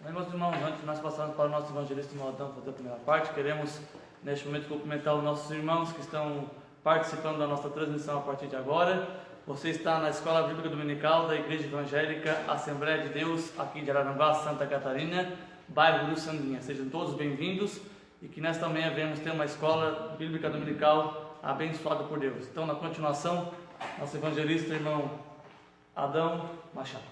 Bem, meus irmãos, antes de nós passarmos para o nosso evangelista Adão fazer a primeira parte, queremos neste momento cumprimentar os nossos irmãos que estão participando da nossa transmissão a partir de agora. Você está na Escola Bíblica Dominical da Igreja Evangélica Assembleia de Deus, aqui de Araranguá, Santa Catarina, bairro do Sandinha. Sejam todos bem-vindos e que nesta manhã venhamos ter uma Escola Bíblica Dominical abençoada por Deus. Então, na continuação, nosso evangelista, irmão Adão Machado.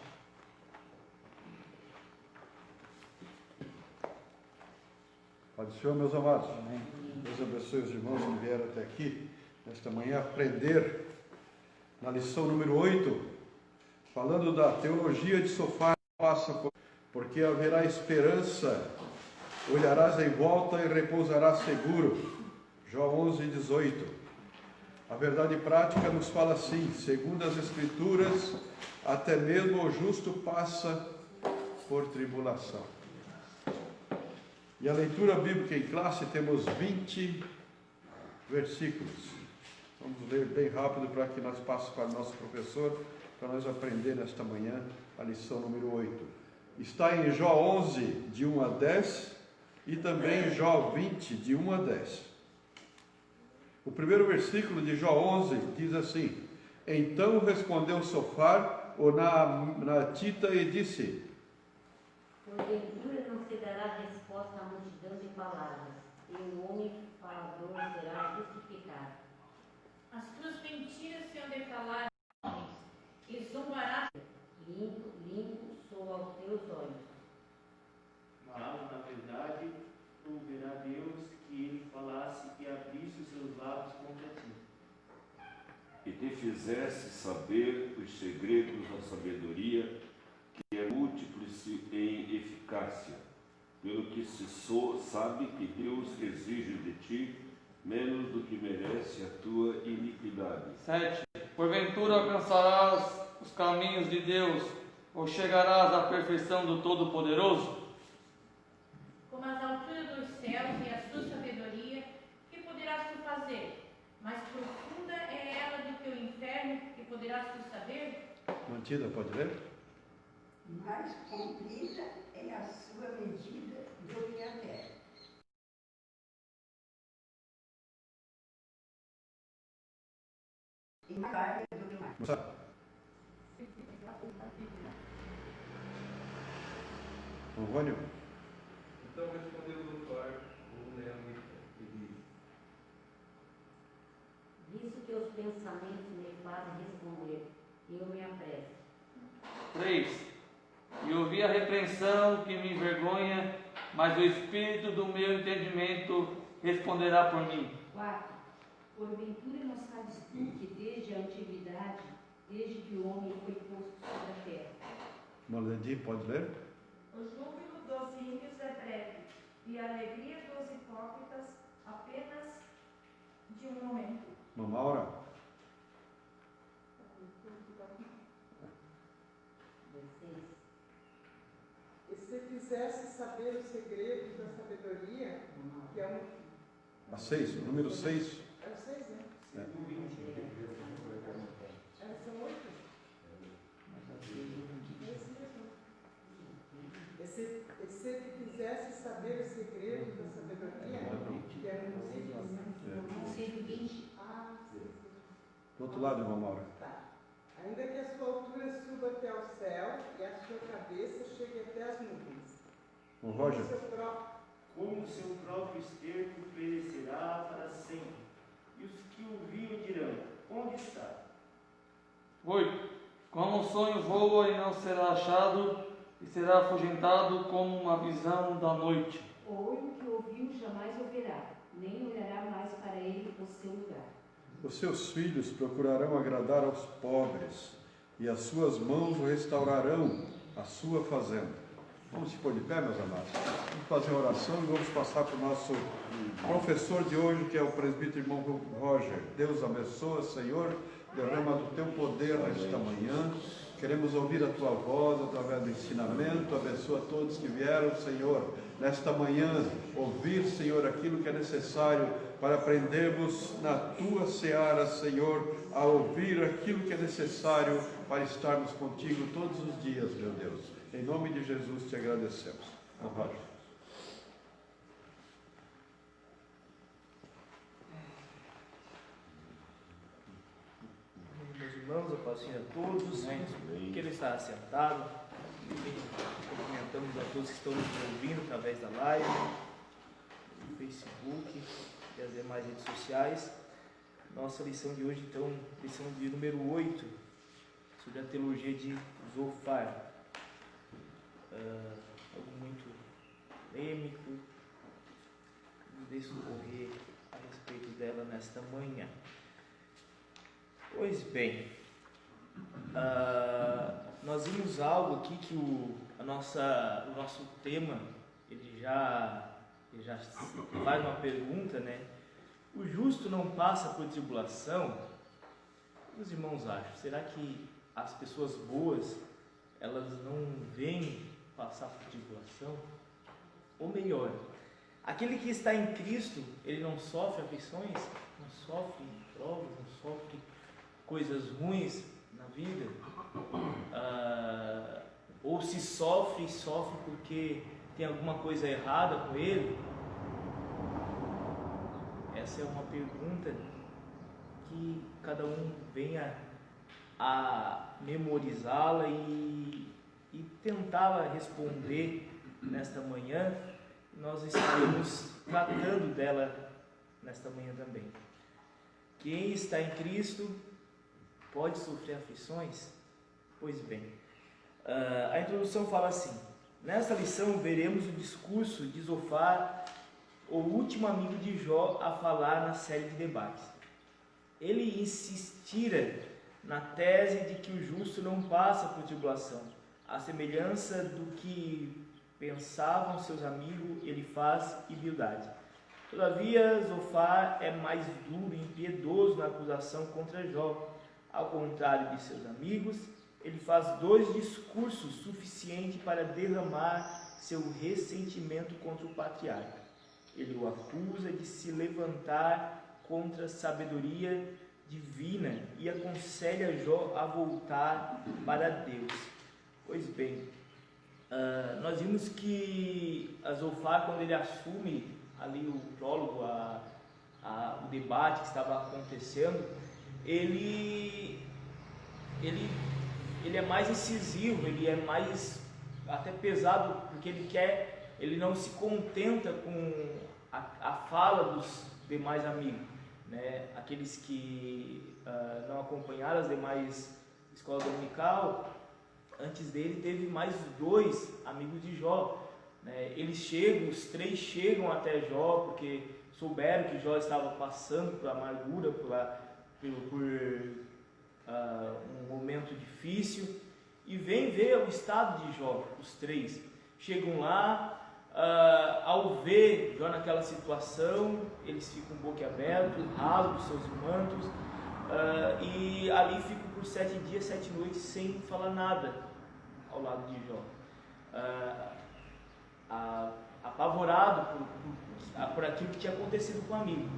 Pai do Senhor, meus amados. Amém. Deus abençoe os irmãos que vieram até aqui nesta manhã aprender na lição número 8, falando da teologia de Sofar. Porque haverá esperança, olharás em volta e repousarás seguro. Jó 11:18. A verdade prática nos fala assim: segundo as Escrituras, até mesmo o justo passa por tribulação. E a leitura bíblica em classe temos 20 versículos. Vamos ler bem rápido para que nós passemos para o nosso professor, para nós aprender nesta manhã a lição número 8. Está em Jó 11, de 1 a 10, e também em Jó 20, de 1 a 10. O primeiro versículo de Jó 11 diz assim: então respondeu Sofar, o Naatita, e disse: porventura não se dará resposta à multidão de palavras, e o homem falador será justificado. As tuas mentiras se hão de falar aos homens, e zombarás. Limpo sou aos teus olhos. Mas, na verdade, proverá Deus que ele falasse e abrisse os seus lábios contra ti. E te fizesse saber os segredos da sabedoria, que é múltiplice em eficácia, pelo que se sabe que Deus exige de ti menos do que merece a tua iniquidade. 7. Porventura alcançarás os caminhos de Deus, ou chegarás à perfeição do Todo-Poderoso? Como as alturas dos céus e a sua sabedoria, que poderás tu fazer? Mais profunda é ela do que o inferno, que poderás tu saber? Mantida, pode ler? Mais comprida é a sua medida do que a terra. E mais larga do que o mar. Rônio? Então respondeu o doutor, o Leonita, e disse: Visto que os pensamentos me fazem responder, eu me apresso. 3. E ouvi a repreensão que me envergonha, mas o espírito do meu entendimento responderá por mim. 4. Porventura não sabes tu que desde a antiguidade, desde que o homem foi posto sobre a terra. Moledi, pode ler? O júbilo dos ímpios é breve, e a alegria dos hipócritas apenas de um momento. Mamaura? 16. E se fizesse saber os segredos da sabedoria, que é um... A 6, o número 6. É o 6, né? É. São 8? E se fizesse saber os segredos da sabedoria, que é um 120. Do outro lado, irmão Maura. Tá. Ainda que a sua altura suba até o céu e a sua cabeça chegue até as nuvens. O Roger. Como o seu próprio esterco perecerá para sempre, e os que o viam dirão: onde está? 8. Como um sonho voa e não será achado, e será afugentado como uma visão da noite. O olho que ouviu jamais ouvirá, nem olhará mais para ele o seu lugar. Os seus filhos procurarão agradar aos pobres, e as suas mãos restaurarão a sua fazenda. Vamos se pôr de pé, meus amados. Vamos fazer uma oração e vamos passar para o nosso professor de hoje, que é o presbítero irmão Roger. Deus abençoa, Senhor, derrama do teu poder nesta manhã. Queremos ouvir a tua voz através do ensinamento. Abençoa todos que vieram, Senhor, nesta manhã, ouvir, Senhor, aquilo que é necessário para aprendermos na tua seara, Senhor, a ouvir aquilo que é necessário para estarmos contigo todos os dias, meu Deus. Em nome de Jesus te agradecemos. Roger. Meus irmãos, a paz seja a todos, que ele está assentado. Cumprimentamos a todos que estão nos ouvindo através da live, no Facebook e as demais redes sociais. Nossa lição de hoje, então, lição de número 8, sobre a teologia de Zophar. Algo muito polêmico, vamos discorrer a respeito dela nesta manhã. Pois bem, nós vimos algo aqui que o nosso tema, ele já faz uma pergunta, né? O justo não passa por tribulação? O que os irmãos acham? Será que as pessoas boas, elas não vêm passar por tribulação? Ou melhor, aquele que está em Cristo, ele não sofre aflições, não sofre provas, não sofre coisas ruins na vida? Ou se sofre porque tem alguma coisa errada com ele? Essa é uma pergunta que cada um venha a memorizá-la e tentar responder nesta manhã. Nós estaremos tratando dela nesta manhã também. Quem está em Cristo pode sofrer aflições? Pois bem, a introdução fala assim: nesta lição veremos o discurso de Zophar, o último amigo de Jó, a falar na série de debates. Ele insistira na tese de que o justo não passa por tribulação. À semelhança do que pensavam seus amigos, ele faz humildade. Todavia, Zophar é mais duro e impiedoso na acusação contra Jó. Ao contrário de seus amigos, ele faz 2 discursos suficientes para derramar seu ressentimento contra o patriarca. Ele o acusa de se levantar contra a sabedoria divina e aconselha Jó a voltar para Deus. Pois bem, nós vimos que Zophar, quando ele assume ali o prólogo, o debate que estava acontecendo, ele é mais incisivo, ele é mais até pesado, porque ele não se contenta com a fala dos demais amigos, né? Aqueles que não acompanharam as demais escolas dominical. Antes dele teve mais 2 amigos de Jó, né? Os 3 chegam até Jó porque souberam que Jó estava passando por amargura, por um momento difícil, e vem ver o estado de Jó. Os 3 chegam lá, ao ver Jó naquela situação, eles ficam boquiabertos, rasgam seus mantos, e ali ficam por 7 dias, 7 noites sem falar nada ao lado de Jó, apavorado por aquilo que tinha acontecido com o amigo.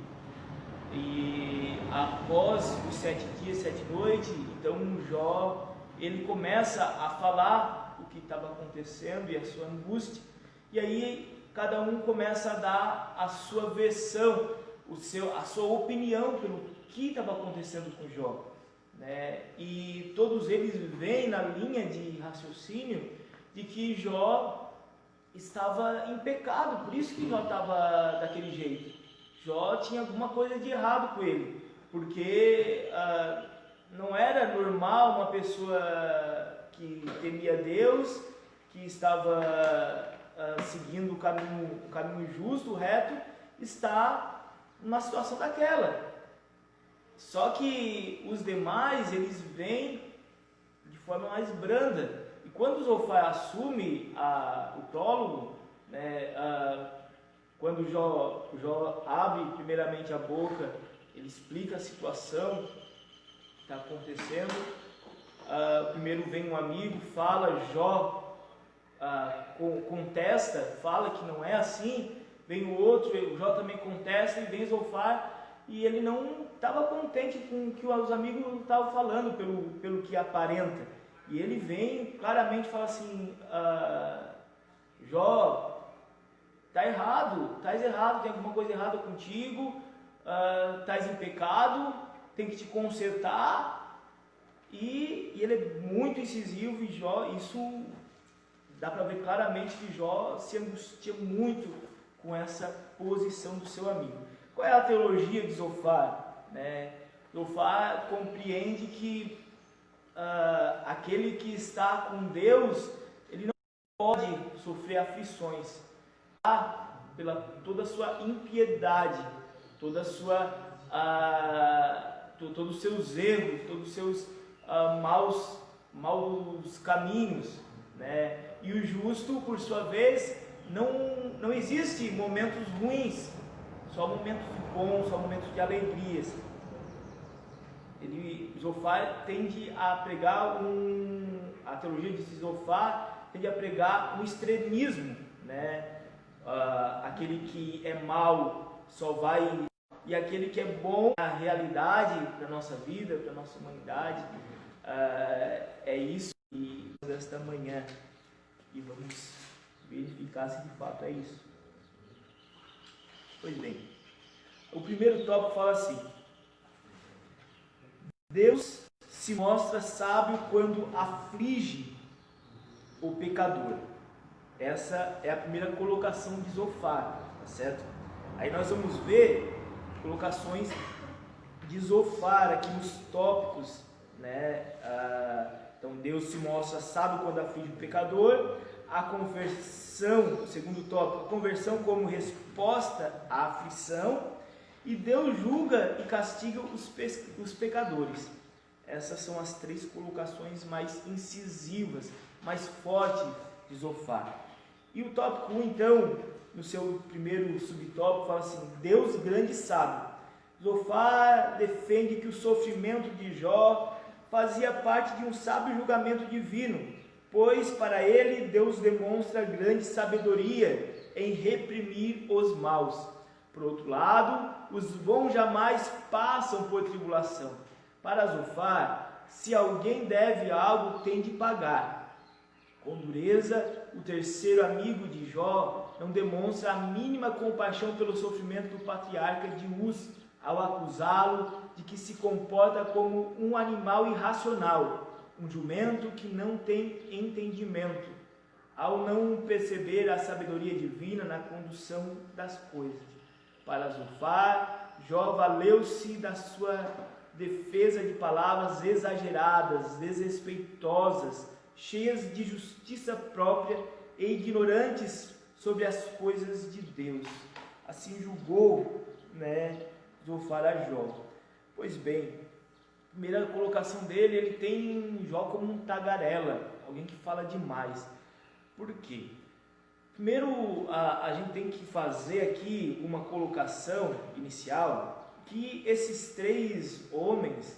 E após os 7 dias, 7 noites, então Jó, ele começa a falar o que estava acontecendo e a sua angústia, e aí cada um começa a dar a sua versão, a sua opinião pelo que estava acontecendo com Jó, né? E todos eles vêm na linha de raciocínio de que Jó estava em pecado, por isso que Jó estava daquele jeito. Jó tinha alguma coisa de errado com ele, porque não era normal uma pessoa que temia Deus, que estava seguindo o caminho justo, reto, estar numa situação daquela. Só que os demais, eles vêm de forma mais branda. E quando Zophar assume o prólogo, né, quando Jó abre primeiramente a boca, ele explica a situação que está acontecendo. Primeiro vem um amigo, fala, Jó contesta, fala que não é assim. Vem o outro, Jó também contesta, e vem Zophar, e ele não estava contente com o que os amigos estavam falando, pelo que aparenta. E ele vem claramente e fala assim: Jó, tá errado, estás errado, tem alguma coisa errada contigo, estás em pecado, tem que te consertar. E ele é muito incisivo, e Jó, isso dá para ver claramente que Jó se angustia muito com essa posição do seu amigo. Qual é a teologia de Zofar? Zofar compreende que aquele que está com Deus, ele não pode sofrer aflições pela toda a sua impiedade, todos os seus erros, todos os seus maus caminhos, né? E o justo, por sua vez, não existe momentos ruins, só momentos bons, só momentos de alegrias. Zofar tende a pregar a teologia de Zofar tende a pregar um extremismo, né? Aquele que é mau só vai, e aquele que é bom na realidade da nossa vida, da nossa humanidade. É isso que esta manhã, e vamos verificar se de fato é isso. Pois bem, o primeiro tópico fala assim: Deus se mostra sábio quando aflige o pecador. Essa é a primeira colocação de Zofar, tá certo? Aí nós vamos ver colocações de Zofar aqui nos tópicos, né? Então Deus se mostra sábio quando aflige o pecador. A conversão, segundo tópico, a conversão como resposta à aflição. E Deus julga e castiga os pecadores. Essas são as três colocações mais incisivas, mais fortes de Zofar. E o tópico 1, então, no seu primeiro subtópico, fala assim: Deus grande e sábio. Zofar defende que o sofrimento de Jó fazia parte de um sábio julgamento divino, pois para ele Deus demonstra grande sabedoria em reprimir os maus. Por outro lado, os bons jamais passam por tribulação. Para Zofar, se alguém deve algo, tem de pagar. Com dureza, o terceiro amigo de Jó não demonstra a mínima compaixão pelo sofrimento do patriarca de Uz, ao acusá-lo de que se comporta como um animal irracional, um jumento que não tem entendimento, ao não perceber a sabedoria divina na condução das coisas. Para Zofar, Jó valeu-se da sua defesa de palavras exageradas, desrespeitosas, cheias de justiça própria e ignorantes sobre as coisas de Deus. Assim julgou, Zofar a Jó. Pois bem, a primeira colocação dele, ele tem Jó como um tagarela, alguém que fala demais. Por quê? Primeiro, a gente tem que fazer aqui uma colocação inicial, que esses três homens,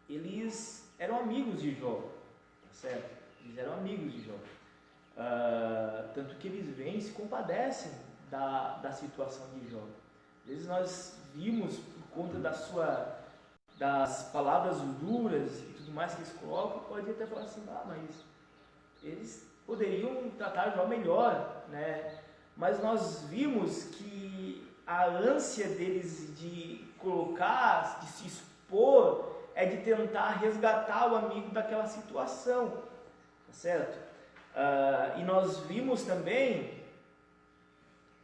eles eram amigos de Jó, tá certo? Eles eram amigos de Jó. Tanto que eles vêm e se compadecem da situação de Jó. Às vezes nós vimos, por conta das palavras duras e tudo mais que eles colocam, pode até falar assim: mas eles poderiam tratar Jó melhor, né? Mas nós vimos que a ânsia deles de colocar, de se expor, é de tentar resgatar o amigo daquela situação, tá certo? E nós vimos também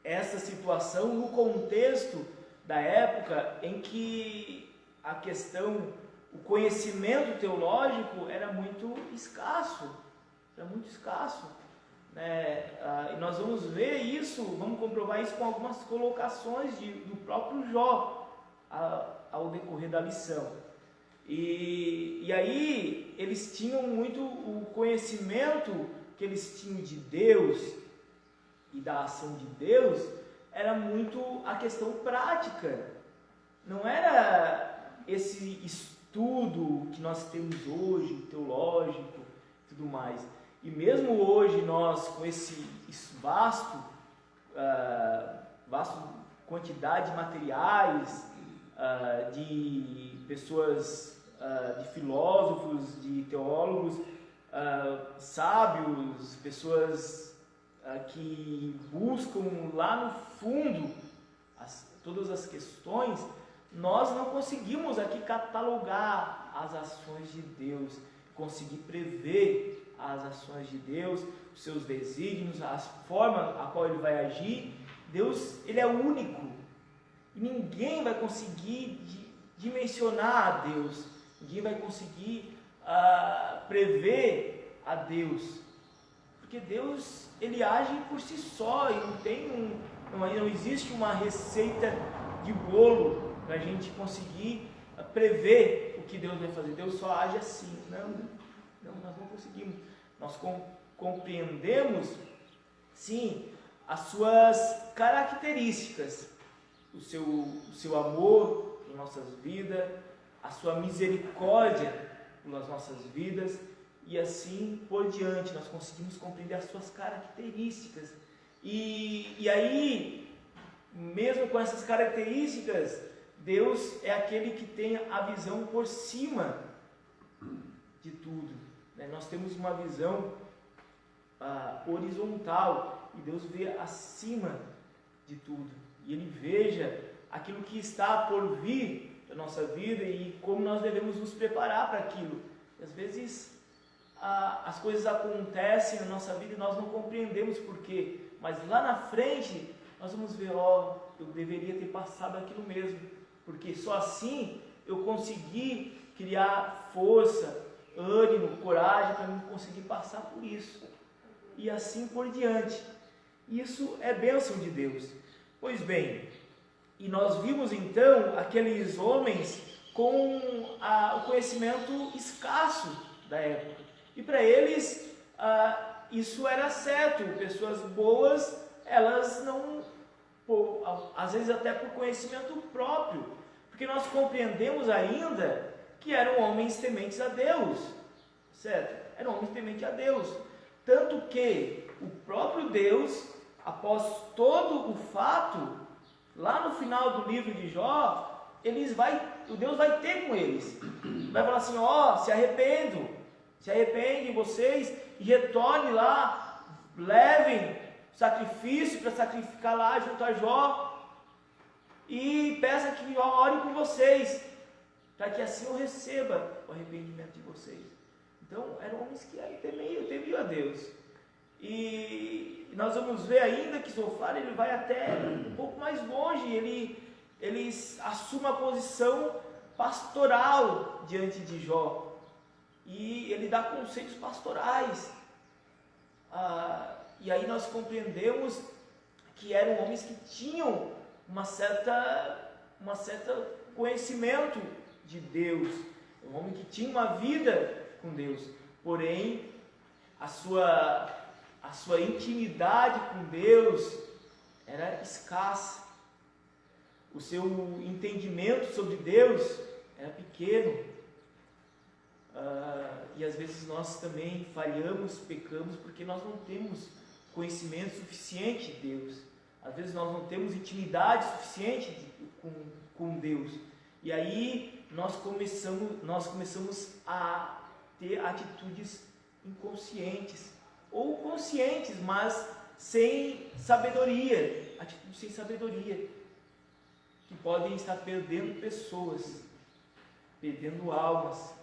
essa situação no contexto da época em que a questão, o conhecimento teológico era muito escasso, né? E nós vamos ver isso, vamos comprovar isso com algumas colocações do próprio Jó ao decorrer da lição. E aí eles tinham muito o conhecimento que eles tinham de Deus e da ação de Deus, era muito a questão prática, não era esse estudo que nós temos hoje, teológico e tudo mais. E mesmo hoje nós, com esse vasto quantidade de materiais, de pessoas, de filósofos, de teólogos, sábios, pessoas que buscam lá no fundo todas as questões, nós não conseguimos aqui catalogar as ações de Deus, conseguir prever as ações de Deus, os seus desígnios, a forma a qual Ele vai agir. Deus, Ele é único, e ninguém vai conseguir dimensionar a Deus, ninguém vai conseguir prever a Deus, porque Deus, Ele age por si só, e não existe uma receita de bolo para a gente conseguir prever o que Deus vai fazer. Deus só age assim. Não, nós não conseguimos. Nós compreendemos, sim, as suas características, o seu amor por nossas vidas, a sua misericórdia pelas nossas vidas, e assim por diante. Nós conseguimos compreender as suas características. E aí, mesmo com essas características, Deus é aquele que tem a visão por cima de tudo, né? Nós temos uma visão horizontal, e Deus vê acima de tudo, e Ele veja aquilo que está por vir da nossa vida e como nós devemos nos preparar para aquilo. E às vezes as coisas acontecem na nossa vida e nós não compreendemos porquê, mas lá na frente nós vamos ver, eu deveria ter passado aquilo mesmo, porque só assim eu consegui criar força, ânimo, coragem para eu conseguir passar por isso, e assim por diante. Isso é bênção de Deus. Pois bem, e nós vimos então aqueles homens com o conhecimento escasso da época, e para eles isso era certo. Pessoas boas, elas não, às vezes até por conhecimento próprio, porque nós compreendemos ainda que eram homens tementes a Deus, certo? Eram homens tementes a Deus, tanto que o próprio Deus, após todo o fato, lá no final do livro de Jó, o Deus vai ter com eles, vai falar assim, se arrependem vocês e retornem lá, levem sacrifício para sacrificar lá junto a Jó, e peça que Jó ore por vocês, para que assim eu receba o arrependimento de vocês. Então eram homens que temiam a Deus. E nós vamos ver ainda que Zofar, ele vai até um pouco mais longe, ele assume a posição pastoral diante de Jó, e ele dá conselhos pastorais. E aí nós compreendemos que eram homens que tinham uma certa conhecimento de Deus, um homem que tinha uma vida com Deus, porém a sua intimidade com Deus era escassa, o seu entendimento sobre Deus era pequeno. E às vezes nós também falhamos, pecamos, porque nós não temos conhecimento suficiente de Deus. Às vezes nós não temos intimidade suficiente com Deus. E aí nós começamos a ter atitudes inconscientes, ou conscientes, mas sem sabedoria, atitudes sem sabedoria, que podem estar perdendo pessoas, perdendo almas.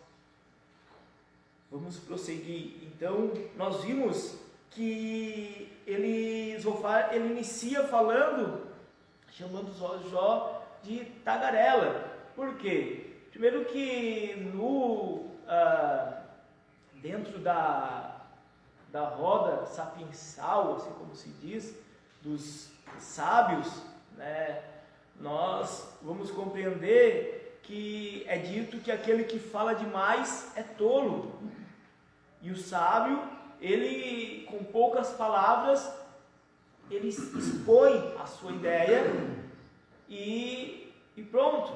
Vamos prosseguir. Então, nós vimos que Zofar inicia falando, chamando Jó de tagarela. Por quê? Primeiro que dentro da roda sapiensal, assim como se diz, dos sábios, né, nós vamos compreender que é dito que aquele que fala demais é tolo. E o sábio, ele com poucas palavras, ele expõe a sua ideia e pronto.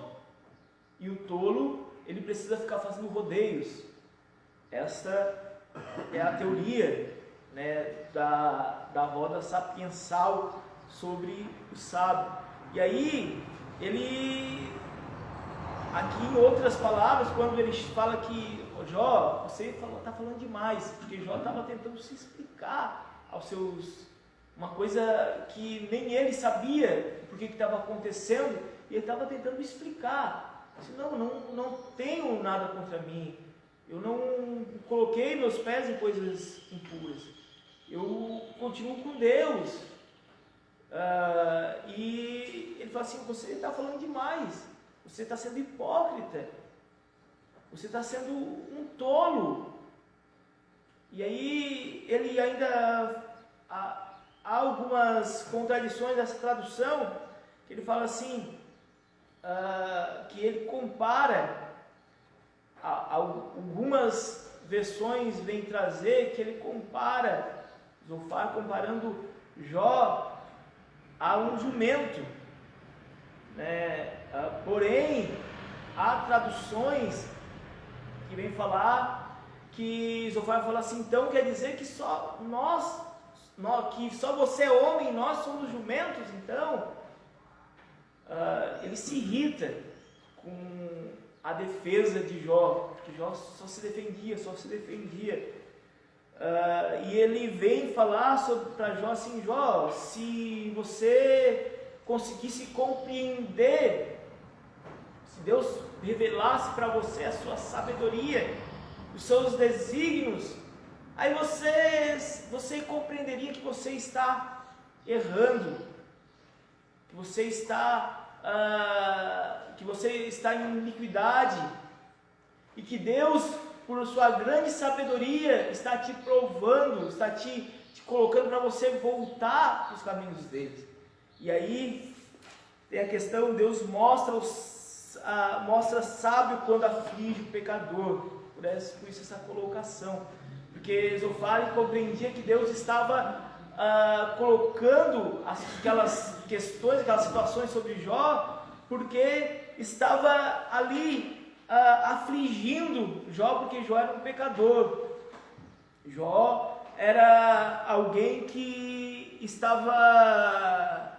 E o tolo, ele precisa ficar fazendo rodeios. Esta é a teoria, né, da roda sapiensal sobre o sábio. E aí, aqui em outras palavras, quando ele fala que Jó, você está falando demais, porque Jó estava tentando se explicar aos seus uma coisa que nem ele sabia por que estava acontecendo, e ele estava tentando explicar. Disse, não tenho nada contra mim, eu não coloquei meus pés em coisas impuras, eu continuo com Deus. E ele fala assim, você está falando demais, você está sendo hipócrita, você está sendo um tolo. E aí ele ainda há algumas contradições dessa tradução, que ele fala assim, que ele compara, algumas versões vêm trazer que ele compara, Zofar comparando Jó a um jumento, né? Porém, há traduções que vêm falar que Zofar fala assim, então quer dizer que só que só você é homem e nós somos jumentos, então ele se irrita com a defesa de Jó, porque Jó só se defendia. E ele vem falar para Jó assim, Jó, se você conseguisse compreender, se Deus revelasse para você a sua sabedoria, os seus desígnios, aí você compreenderia que você está errando, que você está em iniquidade, e que Deus, por sua grande sabedoria, está te provando, está te colocando para você voltar para os caminhos dele. E aí tem a questão, Deus mostra sábio quando aflige o pecador. Por isso essa colocação, porque Zofar compreendia que Deus estava colocando aquelas questões, aquelas situações sobre Jó, porque estava ali afligindo Jó, porque Jó era um pecador. Jó era alguém que estava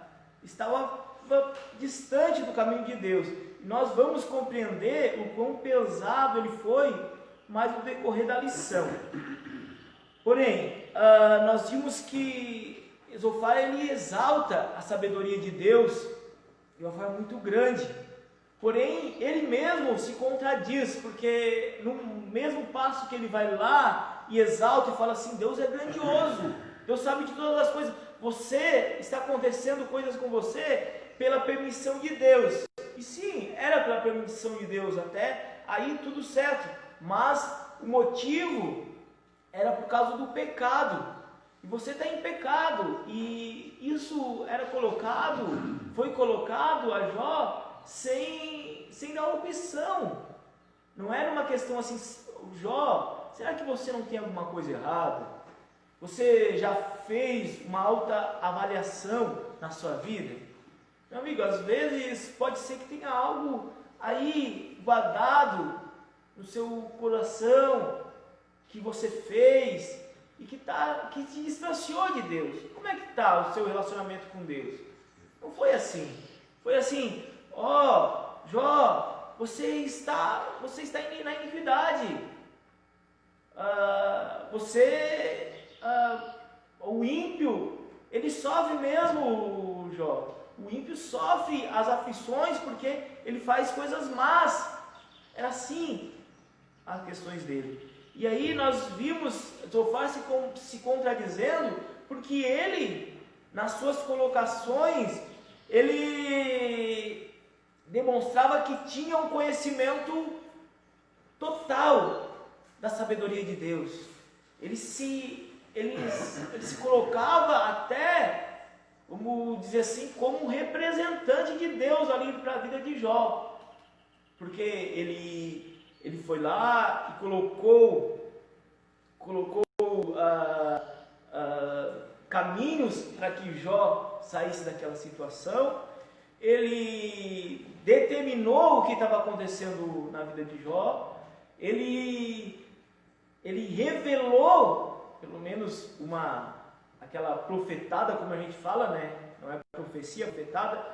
distante do caminho de Deus. E nós vamos compreender o quão pesado ele foi mais no decorrer da lição. Porém, nós vimos que Zofar ele exalta a sabedoria de Deus de uma forma muito grande. Porém, ele mesmo se contradiz, porque no mesmo passo que ele vai lá e exalta e fala assim, Deus é grandioso, Deus sabe de todas as coisas, está acontecendo coisas com você pela permissão de Deus. E sim, era pela permissão de Deus, até aí tudo certo, mas o motivo era por causa do pecado, e você está em pecado, e isso foi colocado a Jó sem dar opção. Não era uma questão assim, Jó, será que você não tem alguma coisa errada? Você já fez uma alta avaliação na sua vida? Meu amigo, às vezes pode ser que tenha algo aí guardado no seu coração que você fez e que te distanciou de Deus. Como é que está o seu relacionamento com Deus? Não foi assim. Foi assim, Jó, você está na iniquidade. O ímpio, ele sofre mesmo, Jó. O ímpio sofre as aflições porque ele faz coisas más. Era assim as questões dele. E aí nós vimos Zofar se contradizendo, porque ele, nas suas colocações, ele demonstrava que tinha um conhecimento total da sabedoria de Deus. Ele se colocava até, vamos dizer assim, como um representante de Deus ali para a vida de Jó, porque ele foi lá e colocou caminhos para que Jó saísse daquela situação. Ele determinou o que estava acontecendo na vida de Jó. Ele revelou, pelo menos aquela profetada, como a gente fala, né? Não é profecia, profetada,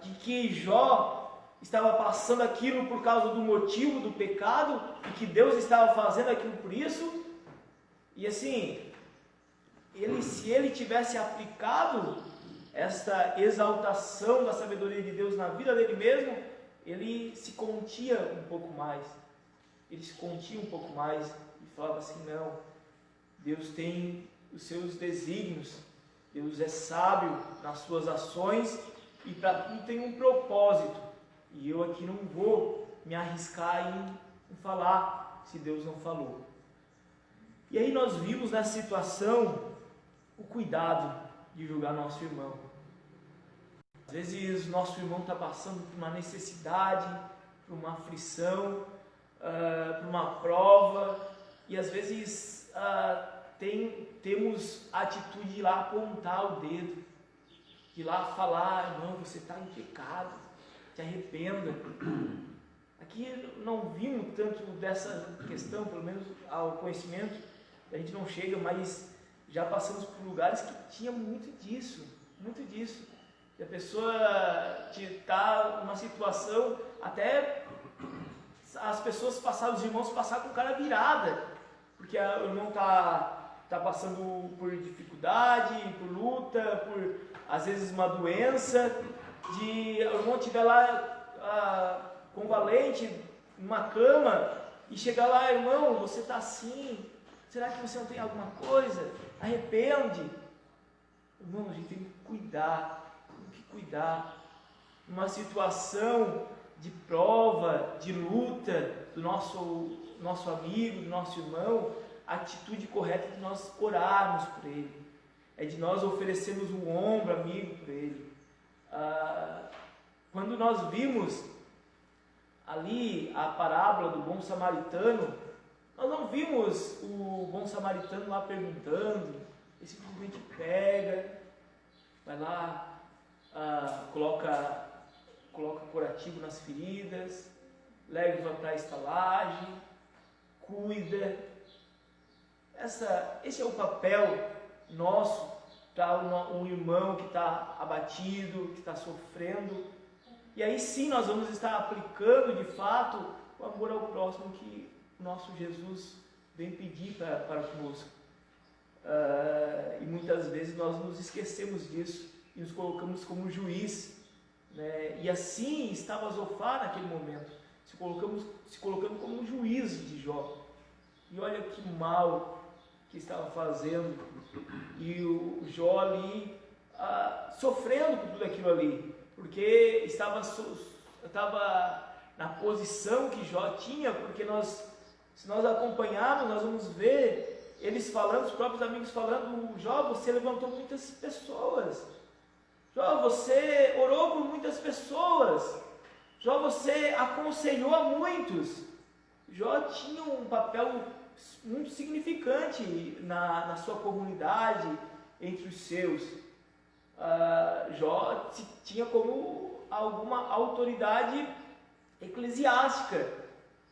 de que Jó estava passando aquilo por causa do motivo do pecado e que Deus estava fazendo aquilo por isso. E assim, se ele tivesse aplicado essa exaltação da sabedoria de Deus na vida dele mesmo, ele se contia um pouco mais. Ele se contia um pouco mais e falava assim: não, Deus tem os seus desígnios, Deus é sábio nas suas ações e para tudo tem um propósito. E eu aqui não vou me arriscar em falar se Deus não falou. E aí nós vimos nessa situação o cuidado de julgar nosso irmão. Às vezes nosso irmão está passando por uma necessidade, por uma aflição, por uma prova, e às vezes temos a atitude de ir lá apontar o dedo, de ir lá falar: irmão, você está em pecado, te arrependa. Aqui não vimos tanto dessa questão, pelo menos ao conhecimento, a gente não chega, mas já passamos por lugares que tinha muito disso. E a pessoa está numa situação, até as pessoas passaram, os irmãos passaram com cara virada, porque o irmão está passando por dificuldade, por luta, por às vezes uma doença, o irmão estiver lá convalente, numa cama, e chegar lá: irmão, você está assim, será que você não tem alguma coisa? Arrepende. Irmão, a gente tem que cuidar. Numa situação de prova, de luta do nosso amigo, do nosso irmão, a atitude correta é de nós orarmos por ele, é de nós oferecermos um ombro amigo por ele. Quando nós vimos ali a parábola do bom samaritano, nós não vimos o bom samaritano lá perguntando. Ele simplesmente pega, vai lá, coloca curativo nas feridas, leva para a estalagem, cuida. Esse é o papel nosso para um irmão que está abatido, que está sofrendo. E aí sim nós vamos estar aplicando de fato o amor ao próximo que o nosso Jesus vem pedir para conosco. E muitas vezes nós nos esquecemos disso e nos colocamos como juiz, né? E assim estava Zofar naquele momento, se colocando como juiz de Jó. E olha que mal que estava fazendo, e o Jó ali sofrendo por tudo aquilo ali, porque estava na posição que Jó tinha, porque se nós acompanharmos, nós vamos ver eles falando, os próprios amigos falando: Jó, você levantou muitas pessoas, Jó, você orou por muitas pessoas, Jó, você aconselhou a muitos. Jó tinha um papel muito significante na sua comunidade, entre os seus. Jó tinha como alguma autoridade eclesiástica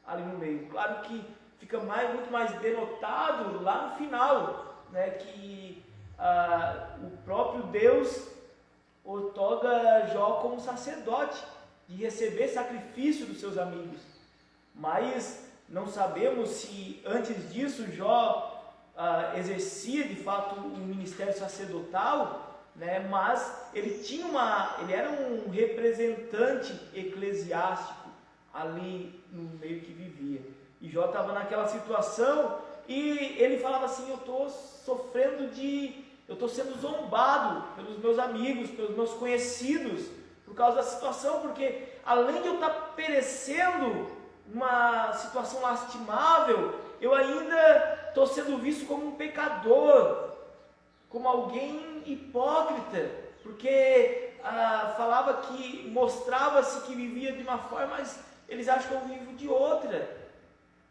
ali no meio. Claro que fica muito mais denotado lá no final, né, que o próprio Deus outorga Jó como sacerdote, de receber sacrifício dos seus amigos. Mas não sabemos se antes disso Jó exercia de fato um ministério sacerdotal, né? Mas ele era um representante eclesiástico ali no meio que vivia. E Jó estava naquela situação e ele falava assim: eu estou sendo zombado pelos meus amigos, pelos meus conhecidos, por causa da situação, porque além de eu estar perecendo uma situação lastimável, eu ainda estou sendo visto como um pecador, como alguém hipócrita, porque mostrava-se que vivia de uma forma, mas eles acham que eu vivo de outra,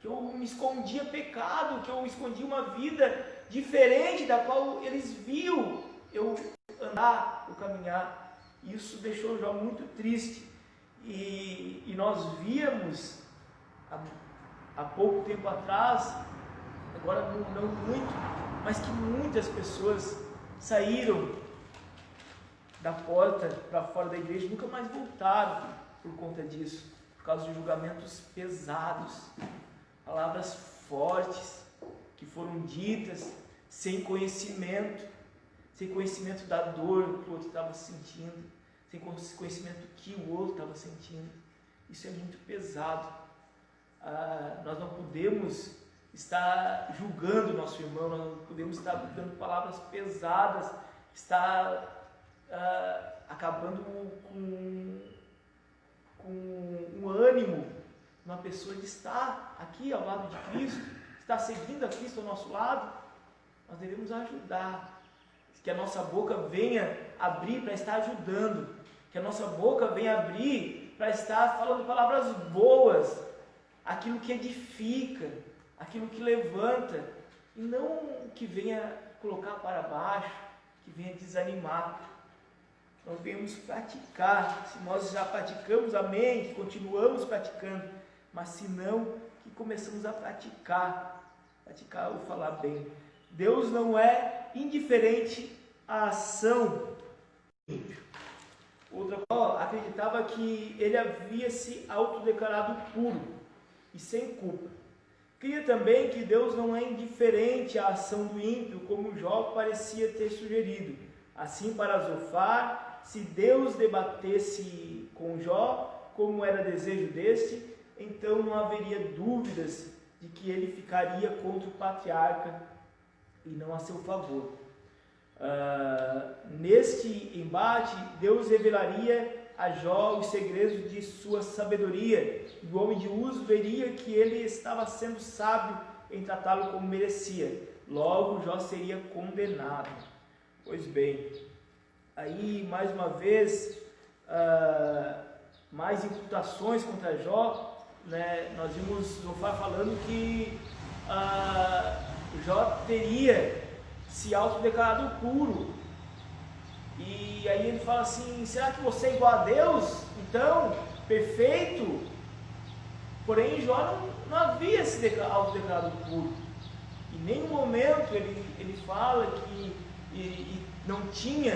que eu me escondia pecado, que eu escondia uma vida diferente da qual eles viam eu andar, eu caminhar. Isso deixou Jó muito triste. E nós víamos há pouco tempo atrás, agora não muito, mas que muitas pessoas saíram da porta para fora da igreja e nunca mais voltaram por conta disso, por causa de julgamentos pesados, palavras fortes que foram ditas, sem conhecimento da dor que o outro estava sentindo, sem conhecimento do que o outro estava sentindo. Isso é muito pesado. Nós não podemos estar julgando o nosso irmão, nós não podemos estar dando palavras pesadas, estar acabando com o ânimo de uma pessoa de estar aqui ao lado de Cristo, estar seguindo a Cristo ao nosso lado. Nós devemos ajudar, que a nossa boca venha abrir para estar ajudando, que a nossa boca venha abrir para estar falando palavras boas, aquilo que edifica, aquilo que levanta, e não que venha colocar para baixo, que venha desanimar. Nós devemos praticar. Se nós já praticamos, amém, que continuamos praticando, mas se não, que começamos a praticar o falar bem. Deus não é indiferente à ação. Outra coisa, acreditava que ele havia se autodeclarado puro e sem culpa. Cria também que Deus não é indiferente à ação do ímpio, como Jó parecia ter sugerido. Assim, para Zofar, se Deus debatesse com Jó, como era desejo deste, então não haveria dúvidas de que ele ficaria contra o patriarca e não a seu favor. Neste embate, Deus revelaria a Jó os segredos de sua sabedoria, e o homem de Uz veria que ele estava sendo sábio em tratá-lo como merecia. Logo, Jó seria condenado. Pois bem, aí mais uma vez, mais imputações contra Jó, né? Nós vimos Zofar falando que Jó teria se autodeclarado puro. E aí ele fala assim: será que você é igual a Deus? Então, perfeito? Porém, Jó não havia se autodeclarado puro. Em nenhum momento ele fala que não tinha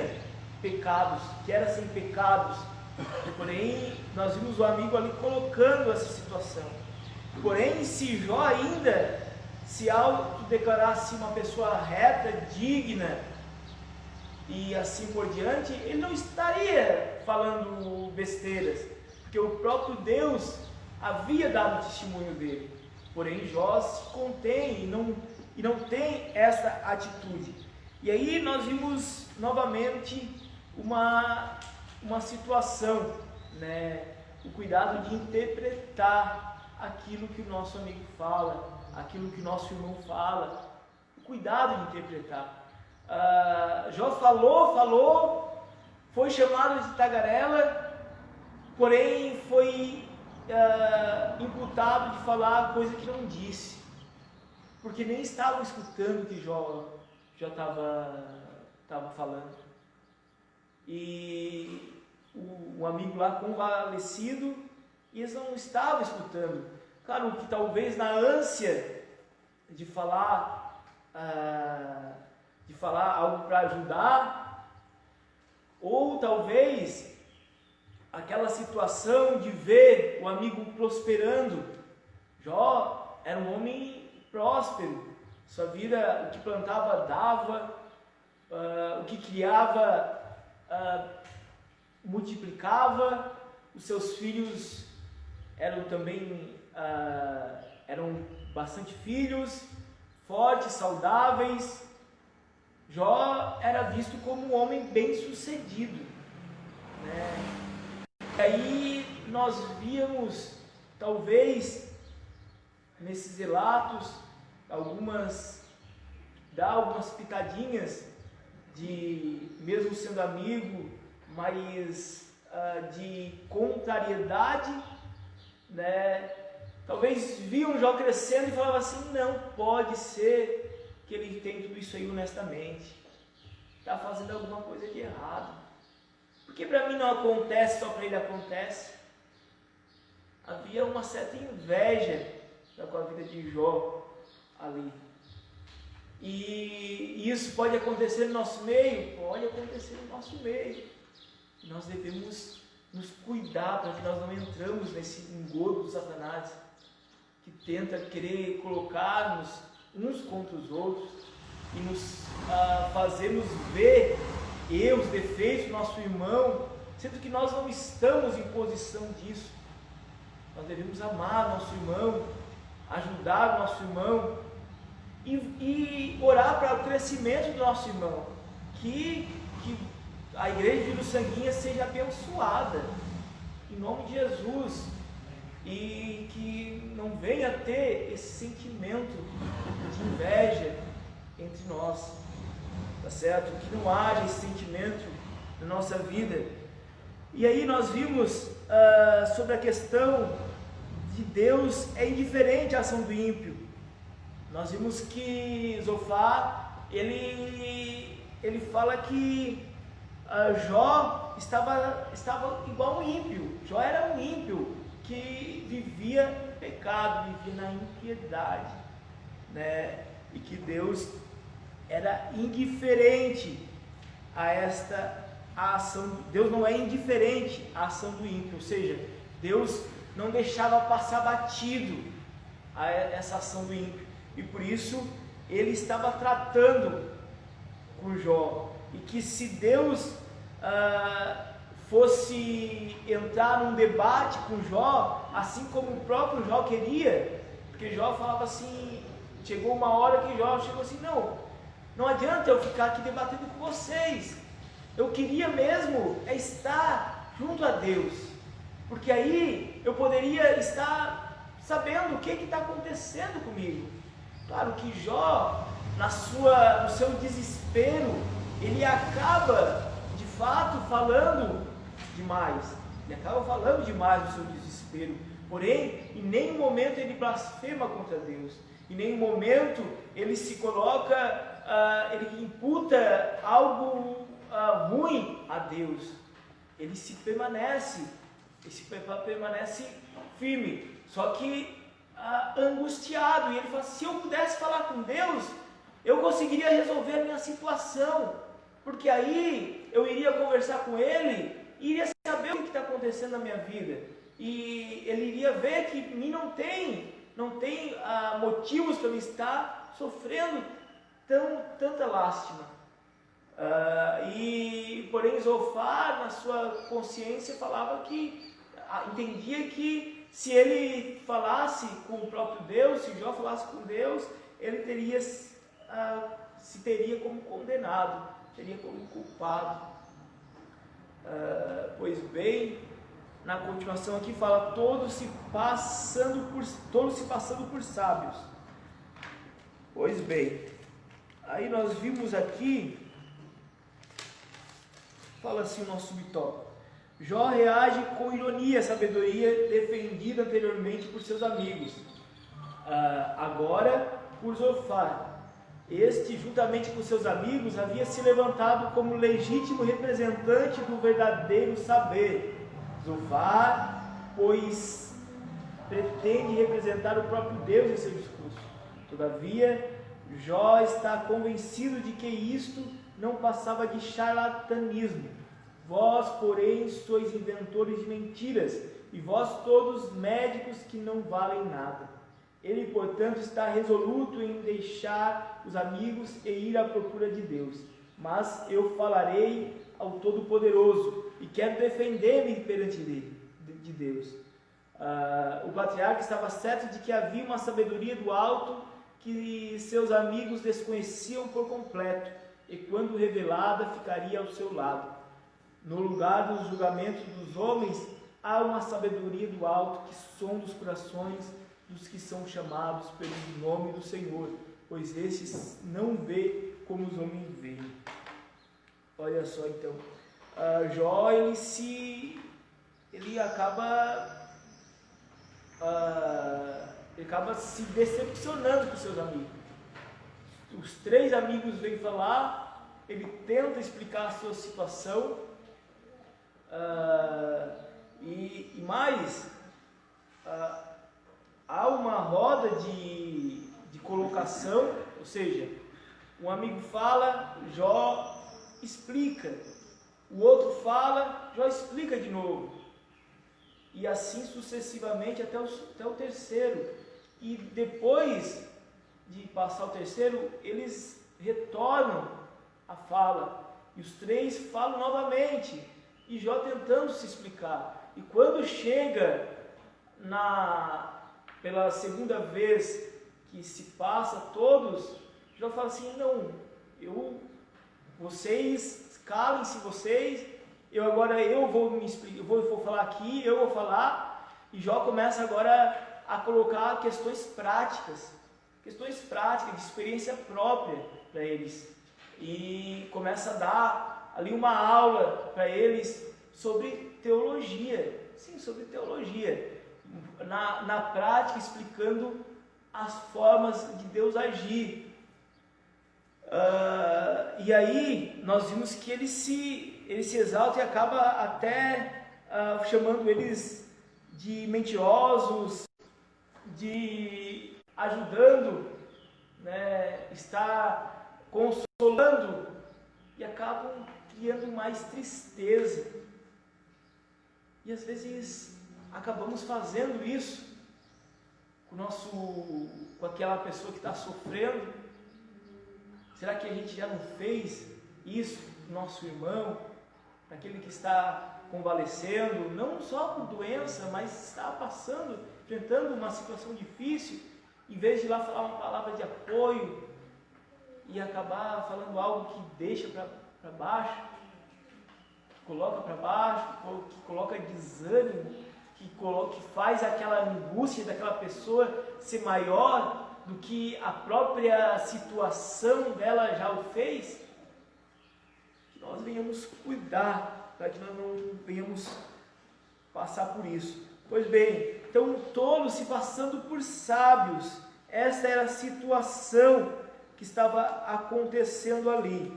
pecados, que era sem pecados. Porém, nós vimos o amigo ali colocando essa situação. Porém, se Jó ainda se autodeclarasse uma pessoa reta, digna e assim por diante, ele não estaria falando besteiras, porque o próprio Deus havia dado testemunho dele. Porém, Jó se contém e não tem essa atitude. E aí nós vimos novamente uma situação, né? O cuidado de interpretar aquilo que o nosso amigo fala, aquilo que o nosso irmão fala, o cuidado de interpretar. Jó falou, foi chamado de tagarela, porém foi imputado de falar coisa que não disse, porque nem estavam escutando o que Jó estava falando. E o amigo lá convalescido, e eles não estavam escutando. Claro que talvez na ânsia de falar algo para ajudar, ou talvez aquela situação de ver o amigo prosperando. Jó era um homem próspero, sua vida, o que plantava dava, o que criava multiplicava, os seus filhos eram bastante filhos, fortes, saudáveis. Jó era visto como um homem bem-sucedido, né? E aí nós víamos, talvez, nesses relatos, algumas pitadinhas de, mesmo sendo amigo, mas de contrariedade, né? Talvez viam Jó crescendo e falavam assim: não pode ser que ele tem tudo isso aí honestamente, está fazendo alguma coisa de errado, porque para mim não acontece, só para ele acontece. Havia uma certa inveja com a vida de Jó ali. E isso pode acontecer no nosso meio? Pode acontecer no nosso meio. Nós devemos nos cuidar para que nós não entramos nesse engodo do Satanás, que tenta querer colocar-nos uns contra os outros, e nos fazemos ver erros, defeitos do nosso irmão, sendo que nós não estamos em posição disso. Nós devemos amar nosso irmão, ajudar o nosso irmão e orar para o crescimento do nosso irmão, que a igreja de Uruçanguinha seja abençoada, em nome de Jesus, e que não venha ter esse sentimento de inveja entre nós, tá certo? Que não haja esse sentimento na nossa vida. E aí nós vimos sobre a questão de Deus é indiferente à ação do ímpio. Nós vimos que Zofar, ele fala que Jó estava igual um ímpio. Jó era um ímpio que vivia no pecado, vivia na impiedade, né? E que Deus era indiferente a esta ação. Deus não é indiferente à ação do ímpio, ou seja, Deus não deixava passar batido a essa ação do ímpio, e por isso ele estava tratando com Jó, e que se Deus fosse entrar num debate com Jó, assim como o próprio Jó queria, porque Jó falava assim, chegou uma hora que Jó chegou assim, não adianta eu ficar aqui debatendo com vocês, eu queria mesmo estar junto a Deus, porque aí eu poderia estar sabendo o que está acontecendo comigo. Claro que Jó, no seu desespero, ele acaba de fato falando demais, do seu desespero, porém em nenhum momento ele blasfema contra Deus, em nenhum momento ele se coloca, ele imputa algo ruim a Deus, ele permanece firme, só que angustiado, e ele fala, se eu pudesse falar com Deus, eu conseguiria resolver a minha situação, porque aí eu iria conversar com Ele, e iria saber o que está acontecendo na minha vida, e Ele iria ver que em mim não tem motivos para eu estar sofrendo tanta lástima. Porém Zofar, na sua consciência, falava que entendia que se ele falasse com o próprio Deus, se Jó falasse com Deus, ele se teria como condenado, teria como culpado. Pois bem, na continuação aqui fala, todos se passando por sábios. Pois bem, aí nós vimos aqui, fala assim o nosso subtópico, Jó reage com ironia à sabedoria defendida anteriormente por seus amigos, agora por Zofar. Este, juntamente com seus amigos, havia se levantado como legítimo representante do verdadeiro saber. Zofar, pois, pretende representar o próprio Deus em seu discurso. Todavia, Jó está convencido de que isto não passava de charlatanismo. Vós, porém, sois inventores de mentiras, e vós todos médicos que não valem nada. Ele, portanto, está resoluto em deixar os amigos e ir à procura de Deus. Mas eu falarei ao Todo-Poderoso e quero defender-me perante de Deus. O patriarca estava certo de que havia uma sabedoria do alto que seus amigos desconheciam por completo, e quando revelada ficaria ao seu lado. No lugar dos julgamentos dos homens, há uma sabedoria do alto que sonda os corações dos que são chamados pelo nome do Senhor, pois esses não vê como os homens veem. Olha só então, Jó, ele acaba se decepcionando com seus amigos. Os 3 amigos vêm falar, ele tenta explicar a sua situação, e mais, há uma roda de colocação, ou seja, um amigo fala, Jó explica, o outro fala, Jó explica de novo, e assim sucessivamente até o terceiro, e depois de passar o terceiro, eles retornam a fala. E os 3 falam novamente. E Jó tentando se explicar. E quando chega pela segunda vez que se passa todos, Jó fala assim, não, vocês, calem-se vocês, eu vou me explicar, eu vou falar aqui, eu vou falar, e Jó começa agora a colocar questões práticas de experiência própria para eles, e começa a dar ali uma aula para eles sobre teologia, na prática explicando as formas de Deus agir. E aí nós vimos que ele se exalta e acaba até chamando eles de mentirosos, de ajudando, né, está consolando, e acabam criando mais tristeza. E às vezes acabamos fazendo isso com aquela pessoa que está sofrendo. Será que a gente já não fez isso com o nosso irmão, para aquele que está convalescendo, não só por doença, mas está enfrentando uma situação difícil, em vez de ir lá falar uma palavra de apoio e acabar falando algo que deixa para baixo, que coloca para baixo, que coloca desânimo, que faz aquela angústia daquela pessoa ser maior do que a própria situação dela já o fez, que nós venhamos cuidar, para que nós não venhamos passar por isso. Pois bem, então todos se passando por sábios, essa era a situação que estava acontecendo ali.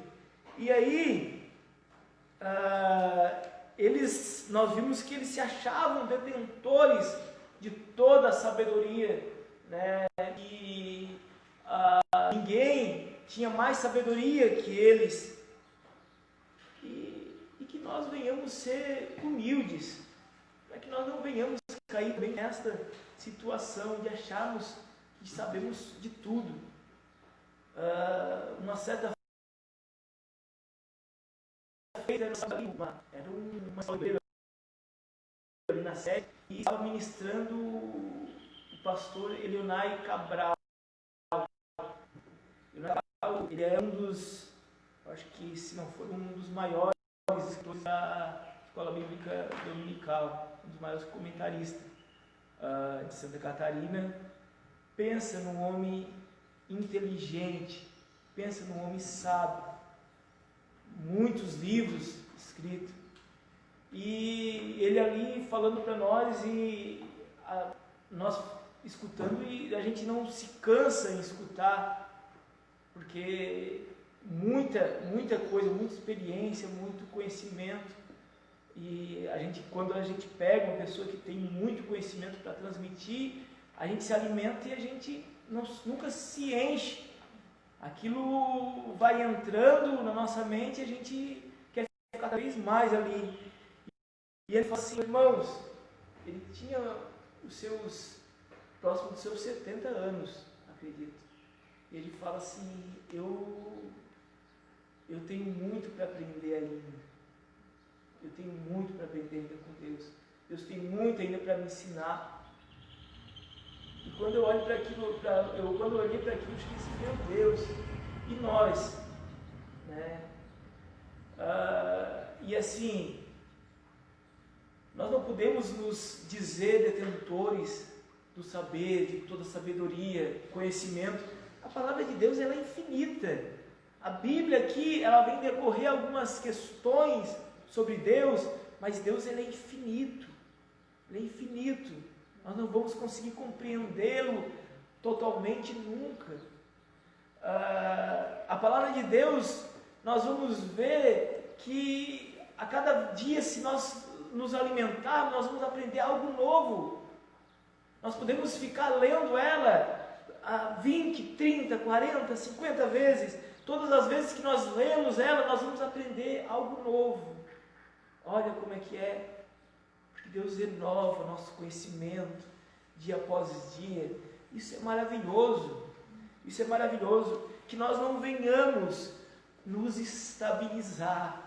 E aí, nós vimos que eles se achavam detentores de toda a sabedoria, né? E ninguém tinha mais sabedoria que eles. E que nós venhamos ser humildes, para que nós não venhamos cair bem nesta situação de acharmos que sabemos de tudo. Uma certa feita era uma igreja ali na sede, e estava ministrando o pastor Elionai Cabral. Ele é um dos, acho que se não for um dos maiores escritores da Escola Bíblica Dominical, um dos maiores comentaristas de Santa Catarina. Pensa num homem inteligente, pensa num homem sábio, muitos livros escritos, e ele ali falando para nós, e nós escutando, e a gente não se cansa em escutar, porque muita coisa, muita experiência, muito conhecimento, e quando a gente pega uma pessoa que tem muito conhecimento para transmitir, a gente se alimenta e a gente nunca se enche. Aquilo vai entrando na nossa mente e a gente quer ficar cada vez mais ali. E ele fala assim, irmãos, ele tinha próximo dos seus 70 anos, acredito. E ele fala assim, eu tenho muito para aprender ainda. Eu tenho muito para aprender ainda com Deus. Deus tem muito ainda para me ensinar. E quando eu olho para aquilo, quando eu olhei para aquilo, eu disse assim, meu Deus, e nós? Né? E assim, nós não podemos nos dizer detentores do saber, de toda sabedoria, conhecimento. A palavra de Deus ela é infinita. A Bíblia aqui, ela vem decorrer algumas questões sobre Deus, mas Deus ele é infinito. Ele é infinito. Nós não vamos conseguir compreendê-lo totalmente nunca. A palavra de Deus, nós vamos ver que a cada dia, se nós nos alimentarmos, nós vamos aprender algo novo. Nós podemos ficar lendo ela 20, 30, 40, 50 vezes. Todas as vezes que nós lemos ela, nós vamos aprender algo novo. Olha como é que é. Deus renova nosso conhecimento dia após dia. Isso é maravilhoso. Isso é maravilhoso. que nós não venhamos nos estabilizar.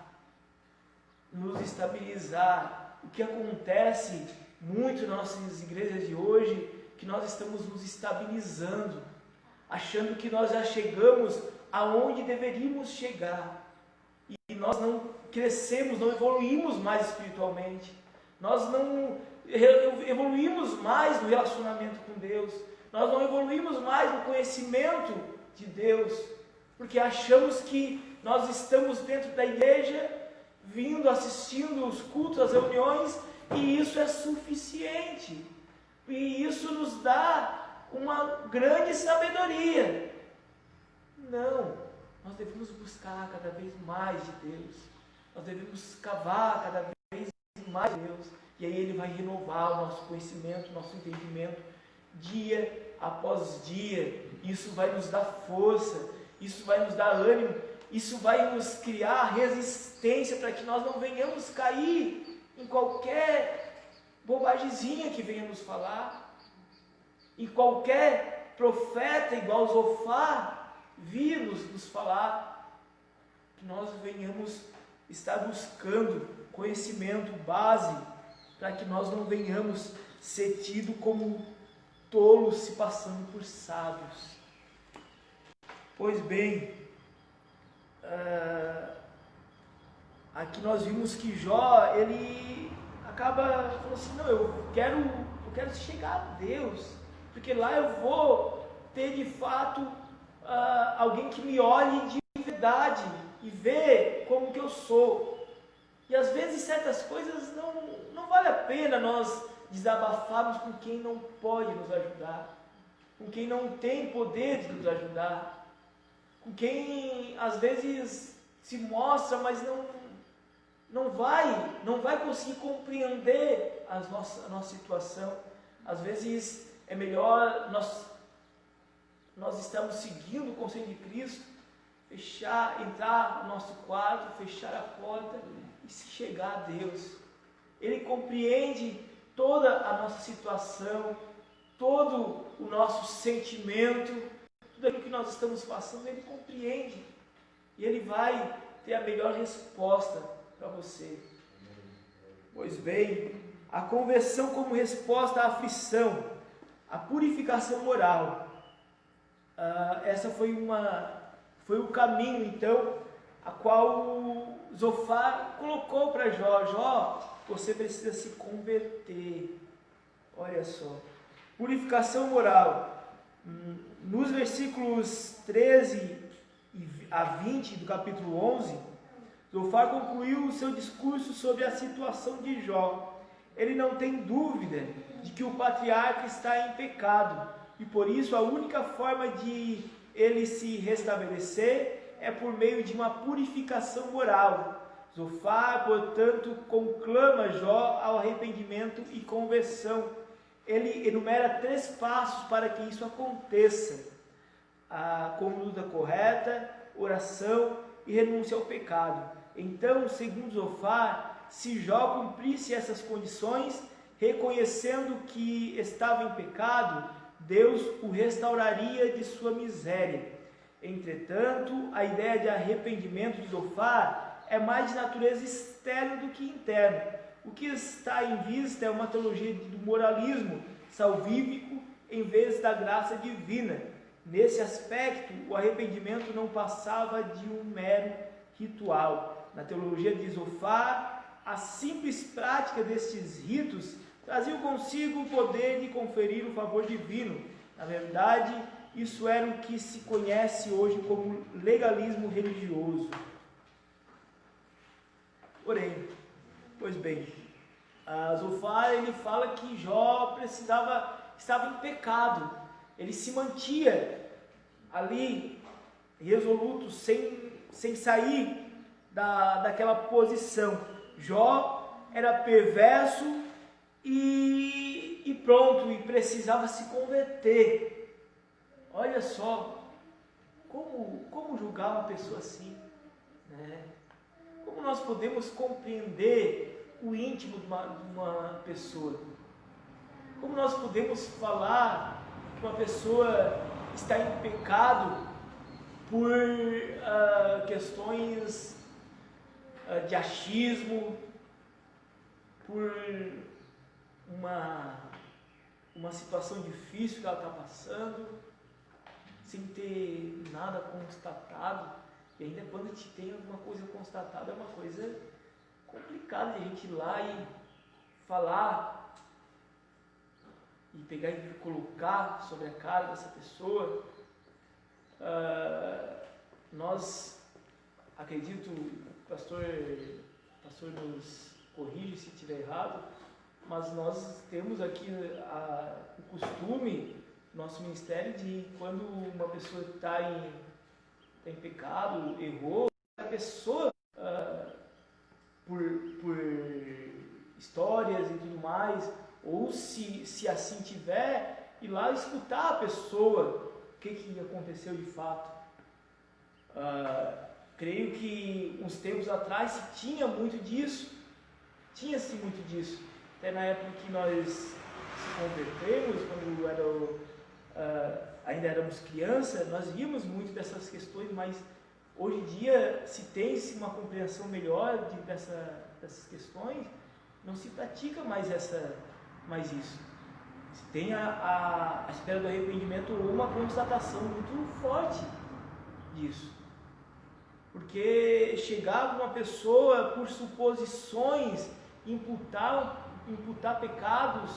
O que acontece muito nas nossas igrejas de hoje, que nós estamos nos estabilizando, achando que nós já chegamos aonde deveríamos chegar. E nós não crescemos, não evoluímos mais espiritualmente. Nós não evoluímos mais no relacionamento com Deus. Nós não evoluímos mais no conhecimento de Deus. Porque achamos que nós estamos dentro da igreja, vindo, assistindo os cultos, as reuniões, e isso é suficiente. E isso nos dá uma grande sabedoria. Não, nós devemos buscar cada vez mais de Deus. Nós devemos cavar cada vez mais de Deus. E aí Ele vai renovar o nosso conhecimento, o nosso entendimento, dia após dia. Isso vai nos dar força, isso vai nos dar ânimo, isso vai nos criar resistência para que nós não venhamos cair em qualquer bobagemzinha que venha nos falar, em qualquer profeta igual Zofar vir nos falar, que nós venhamos estar buscando conhecimento, base, para que nós não venhamos ser tidos como tolos se passando por sábios. Pois bem, aqui nós vimos que Jó, ele acaba falando assim, não, eu quero chegar a Deus, porque lá eu vou ter de fato alguém que me olhe de verdade e ver como que eu sou. E às vezes certas coisas não vale a pena nós desabafarmos com quem não pode nos ajudar, com quem não tem poder de nos ajudar, com quem às vezes se mostra, mas não vai conseguir compreender a nossa situação. Às vezes é melhor nós estamos seguindo o conselho de Cristo, entrar no nosso quarto, fechar a porta e se chegar a Deus. Ele compreende toda a nossa situação, todo o nosso sentimento, tudo aquilo que nós estamos passando, Ele compreende. E Ele vai ter a melhor resposta para você. Pois bem, a conversão como resposta à aflição, a purificação moral. Essa foi o caminho, então, a qual Zofar colocou para Jó. Jó, você precisa se converter. Olha só. Purificação moral. Nos versículos 13 a 20 do capítulo 11, Zofar concluiu o seu discurso sobre a situação de Jó. Ele não tem dúvida de que o patriarca está em pecado, e por isso a única forma de ele se restabelecer é por meio de uma purificação moral. Zofar, portanto, conclama Jó ao arrependimento e conversão. Ele enumera 3 passos para que isso aconteça: a conduta correta, oração e renúncia ao pecado. Então, segundo Zofar, se Jó cumprisse essas condições, reconhecendo que estava em pecado, Deus o restauraria de sua miséria. Entretanto, a ideia de arrependimento de Zofar é mais de natureza externa do que interna. O que está em vista é uma teologia do moralismo salvífico em vez da graça divina. Nesse aspecto, o arrependimento não passava de um mero ritual. Na teologia de Zofar, a simples prática destes ritos trazia consigo o poder de conferir o favor divino. Na verdade, isso era o que se conhece hoje como legalismo religioso. Porém, pois bem, Zofar, ele fala que Jó estava em pecado. Ele se mantia ali, resoluto, sem sair daquela posição. Jó era perverso e pronto, e precisava se converter. Olha só, como julgar uma pessoa assim, né? Como nós podemos compreender o íntimo de uma pessoa? Como nós podemos falar que uma pessoa está em pecado por questões de achismo, por uma situação difícil que ela está passando, sem ter nada constatado. E ainda quando a gente tem alguma coisa constatada, é uma coisa complicada de a gente ir lá e falar e pegar e colocar sobre a cara dessa pessoa. Nós, acredito, o pastor nos corrige se estiver errado, mas nós temos aqui o costume, nosso ministério, de quando uma pessoa está em pecado, errou, a pessoa, por histórias e tudo mais, ou se assim tiver, ir lá escutar a pessoa, o que aconteceu de fato. Creio que uns tempos atrás se tinha muito disso, tinha-se muito disso. Até na época que nós se convertemos, quando ainda éramos crianças, nós vimos muito dessas questões, mas hoje em dia se tem-se uma compreensão melhor dessas questões, não se pratica mais isso. Se tem a espera do arrependimento ou uma constatação muito forte disso. Porque chegar uma pessoa por suposições, imputar pecados,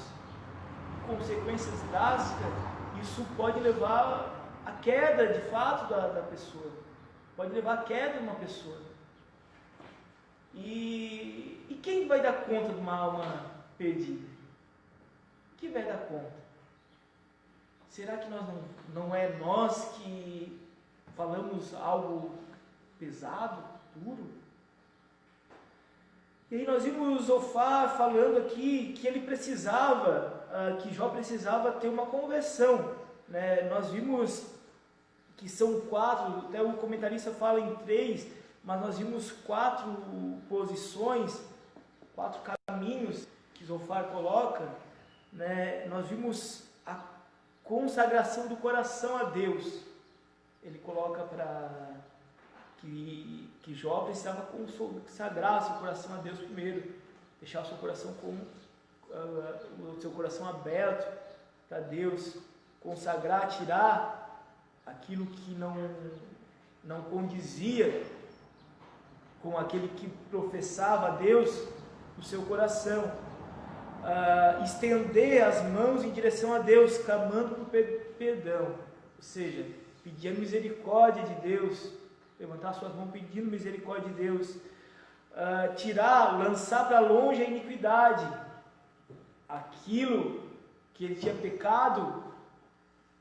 consequências drásticas, isso pode levar à queda de fato da pessoa, pode levar à queda de uma pessoa. E quem vai dar conta de uma alma perdida? Quem vai dar conta? Será que não é nós que falamos algo pesado, duro? E aí nós vimos Zofar falando aqui que ele precisava, que Jó precisava ter uma conversão, né? Nós vimos que são 4, até o comentarista fala em 3, mas nós vimos 4 posições, 4 caminhos que Zofar coloca, né? Nós vimos a consagração do coração a Deus. Ele coloca que Jó precisava consagrar seu coração a Deus primeiro, deixar o seu coração o seu coração aberto para Deus, consagrar, tirar aquilo que não condizia com aquele que professava a Deus no seu coração, estender as mãos em direção a Deus, clamando por perdão, ou seja, pedir a misericórdia de Deus, levantar suas mãos pedindo misericórdia de Deus, lançar para longe a iniquidade, aquilo que ele tinha pecado,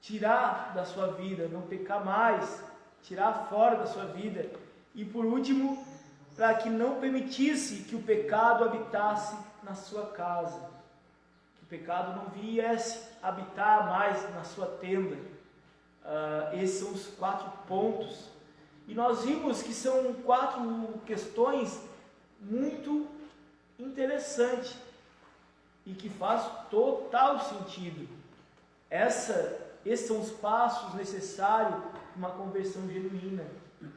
tirar da sua vida, não pecar mais, tirar fora da sua vida. E por último, para que não permitisse que o pecado habitasse na sua casa, que o pecado não viesse habitar mais na sua tenda. Esses são os 4 pontos. E nós vimos que são 4 questões muito interessantes e que faz total sentido. Esses são os passos necessários para uma conversão genuína,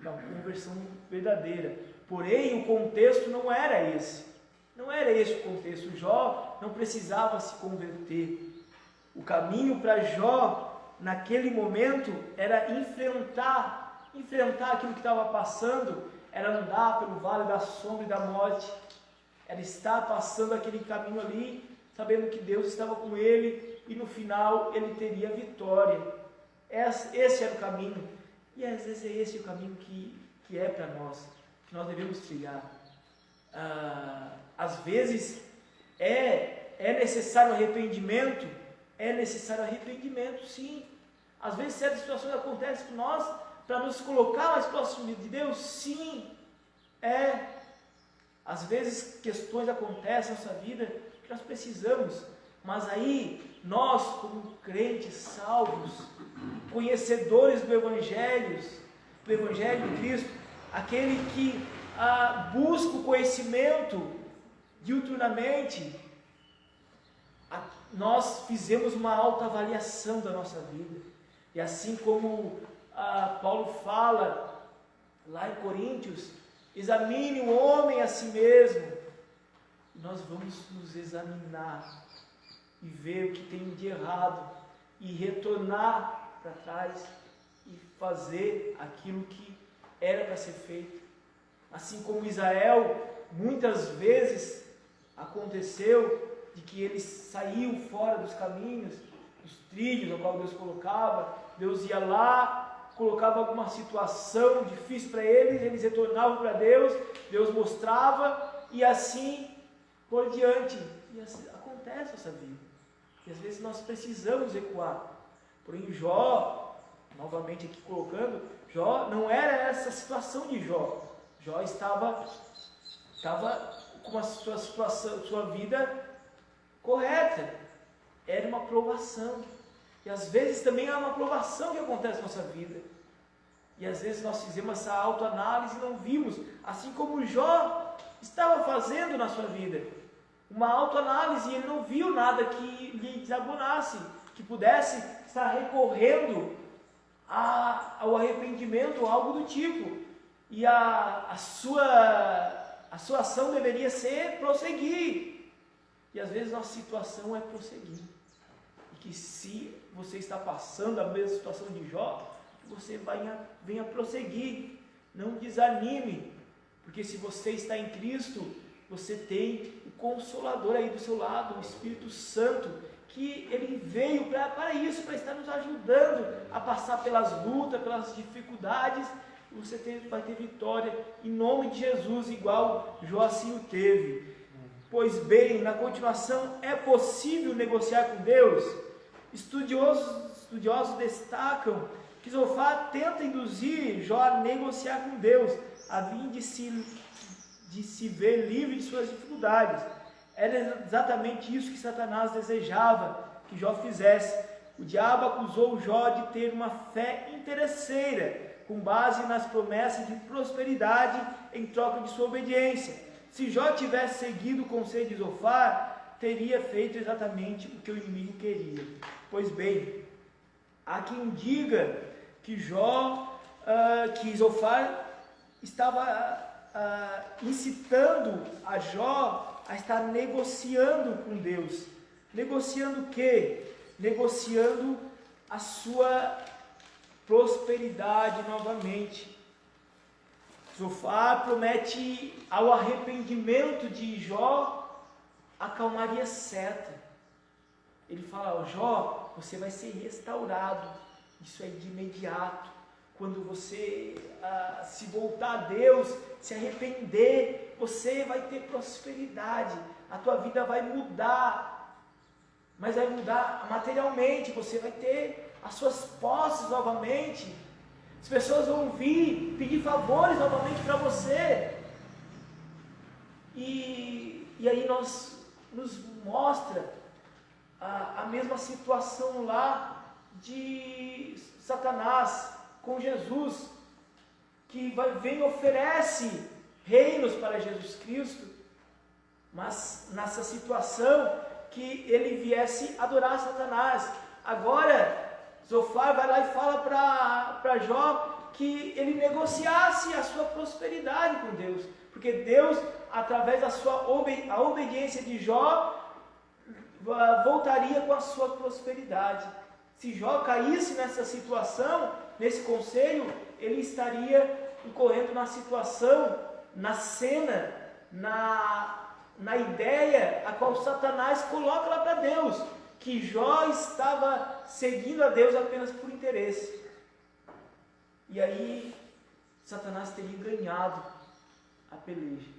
para uma conversão verdadeira. Porém, o contexto não era esse. Não era esse o contexto. Jó não precisava se converter. O caminho para Jó, naquele momento, era enfrentar aquilo que estava passando, era andar pelo vale da sombra e da morte, era estar passando aquele caminho ali, sabendo que Deus estava com ele, e no final ele teria vitória. Esse era o caminho, e às vezes é esse o caminho que é para nós, que nós devemos trilhar. Às vezes é necessário arrependimento, sim. Às vezes certas situações acontecem com nós, para nos colocar mais próximo de Deus, sim, Às vezes questões acontecem na nossa vida que nós precisamos, mas aí nós, como crentes salvos, conhecedores do Evangelho de Cristo, aquele que busca o conhecimento diuturnamente, nós fizemos uma autoavaliação da nossa vida, e assim como Paulo fala lá em Coríntios, examine o homem a si mesmo. Nós vamos nos examinar e ver o que tem de errado e retornar para trás e fazer aquilo que era para ser feito. Assim como Israel, muitas vezes aconteceu de que eles saíam fora dos caminhos, dos trilhos ao qual Deus colocava. Deus ia lá, colocava alguma situação difícil para eles, eles retornavam para Deus, Deus mostrava, e assim por diante. E assim acontece essa vida. E às vezes nós precisamos recuar. Porém, Jó, novamente aqui colocando, Jó não era essa situação de Jó. Jó estava com a sua vida correta. Era uma provação. E às vezes também é uma provação que acontece na nossa vida. E às vezes nós fizemos essa autoanálise e não vimos, assim como Jó estava fazendo na sua vida, uma autoanálise, e ele não viu nada que lhe desabonasse, que pudesse estar recorrendo ao arrependimento, algo do tipo. E a sua ação deveria ser prosseguir. E às vezes nossa situação é prosseguir. E que se você está passando a mesma situação de Jó, você venha prosseguir. Não desanime. Porque se você está em Cristo, você tem o Consolador aí do seu lado, o Espírito Santo, que ele veio para isso, para estar nos ajudando a passar pelas lutas, pelas dificuldades. Você vai ter vitória em nome de Jesus, igual Jó assim o teve. Pois bem, na continuação, é possível negociar com Deus? Estudiosos destacam que Zofar tenta induzir Jó a negociar com Deus, a fim de se ver livre de suas dificuldades. Era exatamente isso que Satanás desejava que Jó fizesse. O diabo acusou Jó de ter uma fé interesseira, com base nas promessas de prosperidade em troca de sua obediência. Se Jó tivesse seguido o conselho de Zofar, teria feito exatamente o que o inimigo queria. Pois bem, há quem diga que Zofar estava incitando a Jó a estar negociando com Deus. Negociando o quê? Negociando a sua prosperidade novamente. Zofar promete ao arrependimento de Jó a calmaria certa. Ele fala: Jó, você vai ser restaurado. Isso é de imediato. Quando você se voltar a Deus, se arrepender, você vai ter prosperidade. A tua vida vai mudar. Mas vai mudar materialmente. Você vai ter as suas posses novamente. As pessoas vão vir pedir favores novamente para você. E aí nos mostra a mesma situação lá de Satanás com Jesus, que vem e oferece reinos para Jesus Cristo, mas nessa situação que ele viesse adorar Satanás. Agora Zofar vai lá e fala para Jó que ele negociasse a sua prosperidade com Deus, porque Deus, através da a obediência de Jó, voltaria com a sua prosperidade. Se Jó caísse nessa situação, nesse conselho, ele estaria incorrendo na situação, na cena, na ideia a qual Satanás coloca lá para Deus, que Jó estava seguindo a Deus apenas por interesse. E aí Satanás teria ganhado a peleja,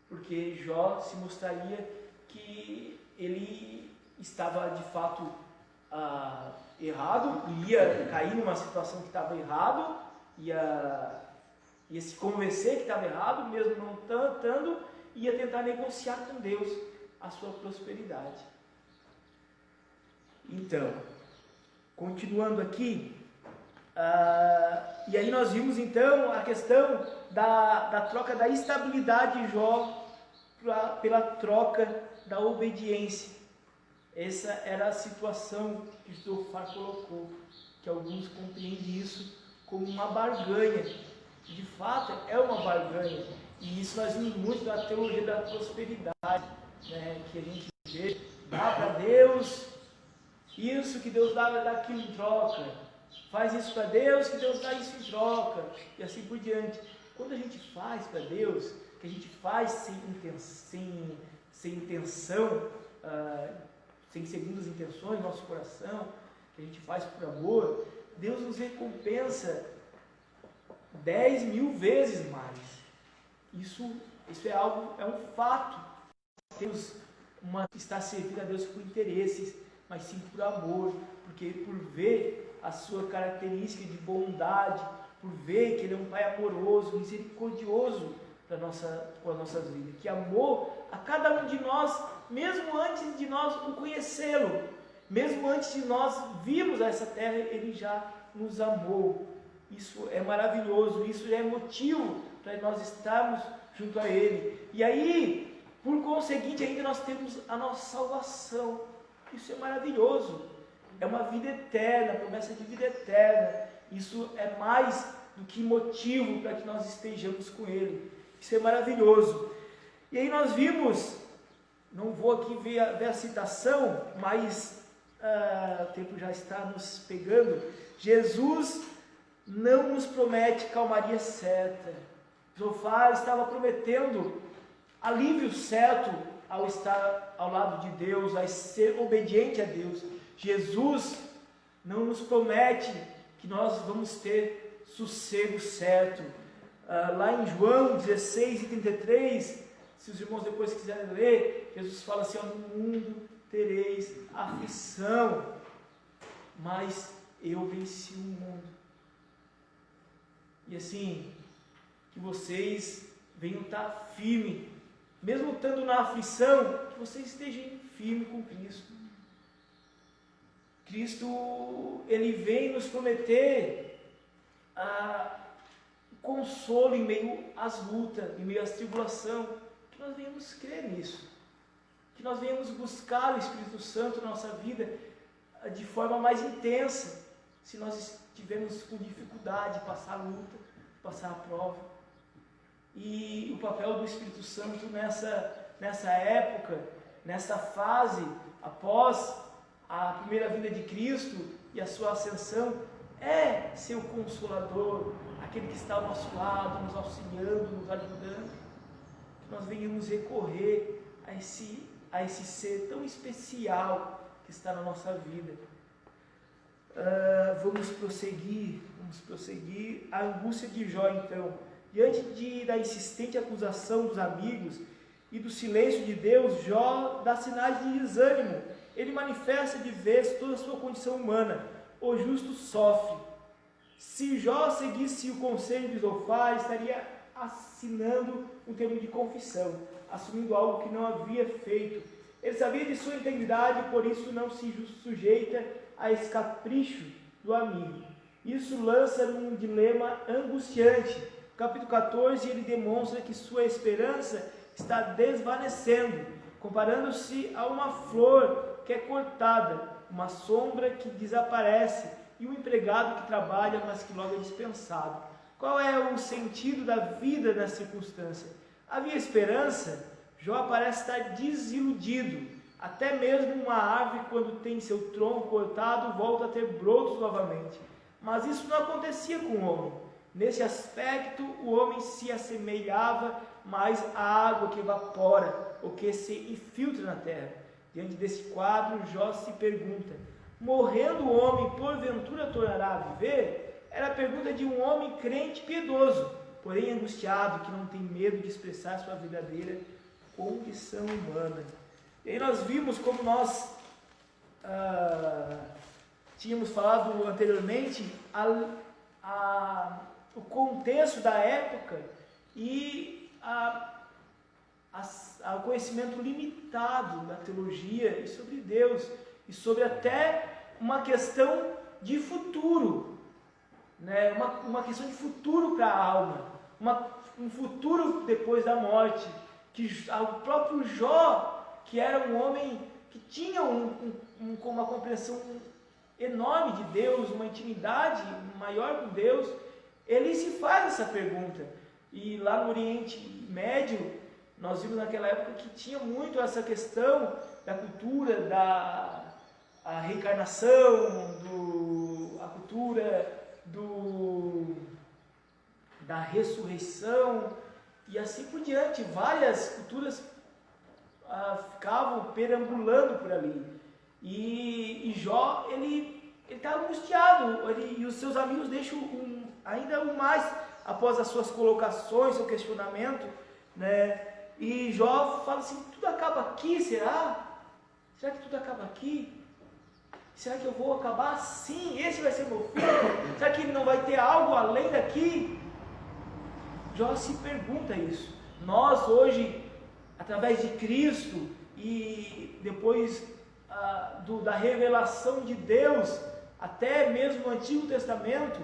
porque Jó se mostraria que ele estava de fato errado, ia cair numa situação que estava errado, ia se convencer que estava errado, mesmo não estando, ia tentar negociar com Deus a sua prosperidade. Então, continuando aqui, e aí nós vimos então a questão da troca da estabilidade de Jó pela troca da obediência. Essa era a situação que Zofar colocou. que alguns compreendem isso como uma barganha. De fato, é uma barganha. E isso nós vimos muito na teologia da prosperidade, né? Que a gente vê, dá para Deus isso que Deus dá daquilo em troca. Faz isso para Deus que Deus dá isso em troca. E assim por diante. Quando a gente faz para Deus, que a gente faz sem intenção, sem segundas intenções no nosso coração, que a gente faz por amor, Deus nos recompensa 10.000 vezes mais. Isso é um fato. Deus está servindo a Deus por interesses, mas sim por amor, porque por ver a sua característica de bondade, por ver que Ele é um Pai amoroso, misericordioso com as nossas vidas, que amou a cada um de nós, mesmo antes de nós o conhecê-lo, mesmo antes de nós virmos a essa terra, Ele já nos amou. Isso é maravilhoso, isso já é motivo para nós estarmos junto a Ele. E aí, por conseguinte, ainda nós temos a nossa salvação. Isso é maravilhoso. É uma vida eterna, promessa de vida eterna. Isso é mais do que motivo para que nós estejamos com Ele. Isso é maravilhoso. E aí nós vimos, não vou aqui ver a citação, mas o tempo já está nos pegando. Jesus não nos promete calmaria certa. Zofar estava prometendo alívio certo ao estar ao lado de Deus, a ser obediente a Deus. Jesus não nos promete que nós vamos ter sossego certo. Lá em João 16:33, se os irmãos depois quiserem ler, Jesus fala assim: no mundo tereis aflição, mas eu venci o mundo. E assim, que vocês venham estar firmes, mesmo estando na aflição, que vocês estejam firmes com Cristo. Cristo, Ele vem nos prometer consolo em meio às lutas, em meio às tribulações, que nós venhamos crer nisso, que nós venhamos buscar o Espírito Santo na nossa vida de forma mais intensa, se nós estivermos com dificuldade de passar a luta, passar a prova. E o papel do Espírito Santo nessa época, nessa fase, após a primeira vinda de Cristo e a sua ascensão, é ser o Consolador, aquele que está ao nosso lado, nos auxiliando, nos ajudando, que nós venhamos recorrer a esse ser tão especial que está na nossa vida. Vamos prosseguir. A angústia de Jó, então, diante da insistente acusação dos amigos e do silêncio de Deus, Jó dá sinais de desânimo. Ele manifesta de vez toda a sua condição humana. O justo sofre. Se Jó seguisse o conselho de Zofar, estaria assinando um termo de confissão, assumindo algo que não havia feito. Ele sabia de sua integridade, por isso não se sujeita a esse capricho do amigo. Isso lança num dilema angustiante. No capítulo 14, ele demonstra que sua esperança está desvanecendo, comparando-se a uma flor que é cortada, uma sombra que desaparece e um empregado que trabalha, mas que logo é dispensado. Qual é o sentido da vida nessa circunstância? Havia esperança? Jó parece estar desiludido. Até mesmo uma árvore, quando tem seu tronco cortado, volta a ter brotos novamente. Mas isso não acontecia com o homem. Nesse aspecto, o homem se assemelhava mais à água que evapora, ou que se infiltra na terra. Diante desse quadro, Jó se pergunta: morrendo o homem, porventura tornará a viver? Era a pergunta de um homem crente piedoso, porém angustiado, que não tem medo de expressar sua verdadeira condição humana. E aí nós vimos como nós tínhamos falado anteriormente, o contexto da época e o conhecimento limitado da teologia e sobre Deus, e sobre até uma questão de futuro, né? uma questão de futuro para a alma, um futuro depois da morte, que o próprio Jó, que era um homem que tinha uma compreensão enorme de Deus, uma intimidade maior com Deus, ele se faz essa pergunta. E lá no Oriente Médio, nós vimos naquela época que tinha muito essa questão da cultura a reencarnação, a cultura da ressurreição e assim por diante. Várias culturas ficavam perambulando por ali. E Jó, ele está angustiado, e os seus amigos deixam ainda mais após as suas colocações, seu questionamento, né? E Jó fala assim: tudo acaba aqui, será? Será que tudo acaba aqui? Será que eu vou acabar assim? Esse vai ser meu fim? Será que não vai ter algo além daqui? Jó se pergunta isso. Nós hoje, através de Cristo e depois da revelação de Deus, até mesmo no Antigo Testamento,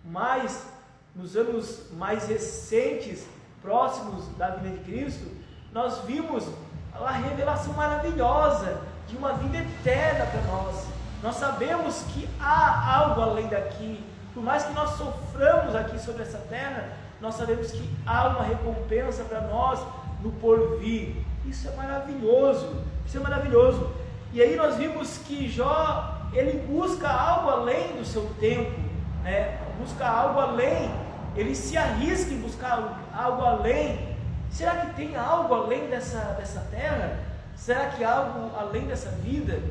mas nos anos mais recentes, próximos da vinda de Cristo, nós vimos a revelação maravilhosa de uma vida eterna para nós. Nós sabemos que há algo além daqui. Por mais que nós soframos aqui sobre essa terra, nós sabemos que há uma recompensa para nós no porvir. Isso é maravilhoso. Isso é maravilhoso. E aí nós vimos que Jó, ele busca algo além do seu tempo, né? Busca algo além. Ele se arrisca em buscar algo além. Será que tem algo além dessa terra? Será que há algo além dessa vida?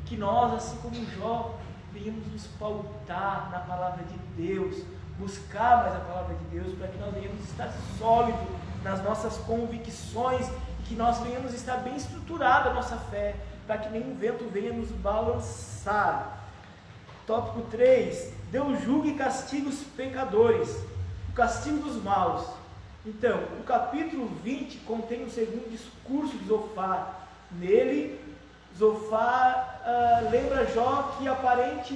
Que nós, assim como Jó, venhamos nos pautar na palavra de Deus, buscar mais a palavra de Deus, para que nós venhamos estar sólidos nas nossas convicções e que nós venhamos estar bem estruturada a nossa fé, para que nenhum vento venha nos balançar. Tópico 3. Deus julga e castiga os pecadores, o castigo dos maus. Então, o capítulo 20 contém o segundo discurso de Zofar. Nele, Zofar lembra Jó que a aparente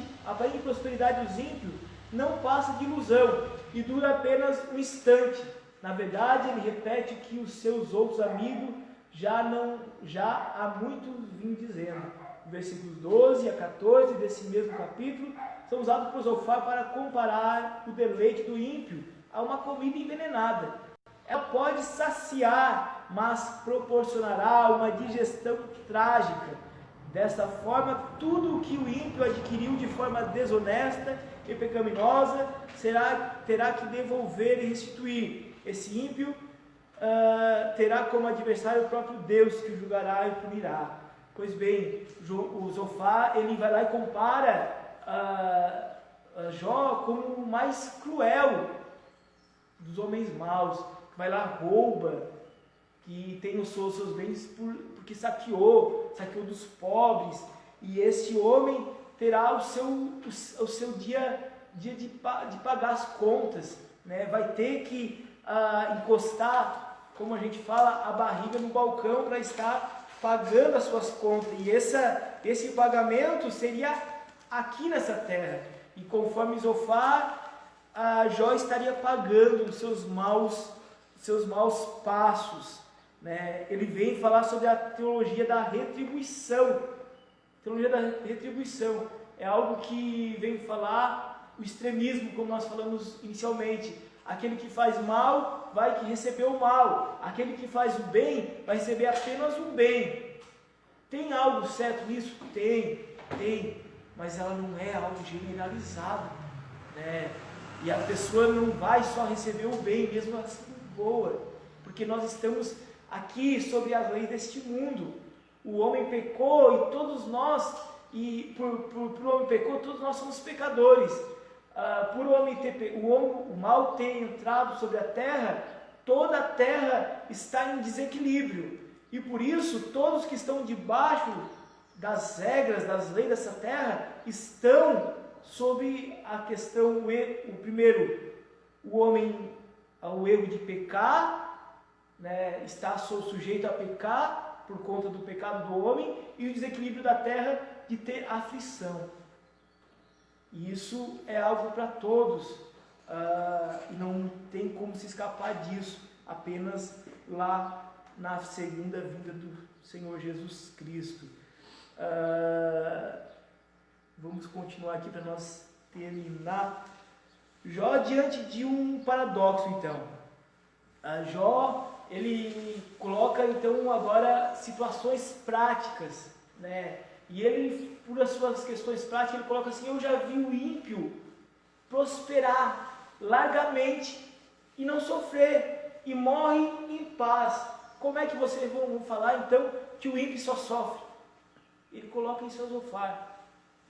prosperidade dos ímpios não passa de ilusão e dura apenas um instante. Na verdade, ele repete que os seus outros amigos já há muito vim dizendo. Versículos 12 a 14 desse mesmo capítulo são usados por Zofar para comparar o deleite do ímpio a uma comida envenenada. Ela pode saciar, mas proporcionará uma digestão trágica. Desta forma, tudo o que o ímpio adquiriu de forma desonesta e pecaminosa terá que devolver e restituir. Esse ímpio terá como adversário o próprio Deus, que o julgará e punirá. Pois bem, o Zofar, ele vai lá e compara Jó como o mais cruel dos homens maus, que vai lá, rouba, que tem os seus bens porque saqueou dos pobres, e esse homem terá o seu dia de pagar as contas, né? Vai ter que encostar, como a gente fala, a barriga no balcão para estar pagando as suas contas, e esse pagamento seria aqui nessa terra, e conforme Zofar, Jó estaria pagando os seus maus passos, né? Ele vem falar sobre a teologia da retribuição. Teologia da retribuição é algo que vem falar o extremismo, como nós falamos inicialmente. Aquele que faz mal vai receber o mal, aquele que faz o bem vai receber apenas o bem. Tem algo certo nisso? Tem, mas ela não é algo generalizado, né? E a pessoa não vai só receber o bem, mesmo assim boa, porque nós estamos aqui sobre as leis deste mundo. O homem pecou e todos nós, por o homem pecou, todos nós somos pecadores. Por o mal ter entrado sobre a terra, toda a terra está em desequilíbrio, e por isso todos que estão debaixo das regras, das leis dessa terra, estão sob a questão, primeiro, o homem, ao erro de pecar, né, está sujeito a pecar por conta do pecado do homem, e o desequilíbrio da terra de ter aflição. E isso é algo para todos, e não tem como se escapar disso, apenas lá na segunda vinda do Senhor Jesus Cristo. Vamos continuar aqui para nós terminar. Jó diante de um paradoxo, então. Jó, ele coloca, então, agora situações práticas, né? E ele, por as suas questões práticas, ele coloca assim: eu já vi o ímpio prosperar largamente e não sofrer, e morre em paz. Como é que vocês vão falar, então, que o ímpio só sofre? Ele coloca em filosofar.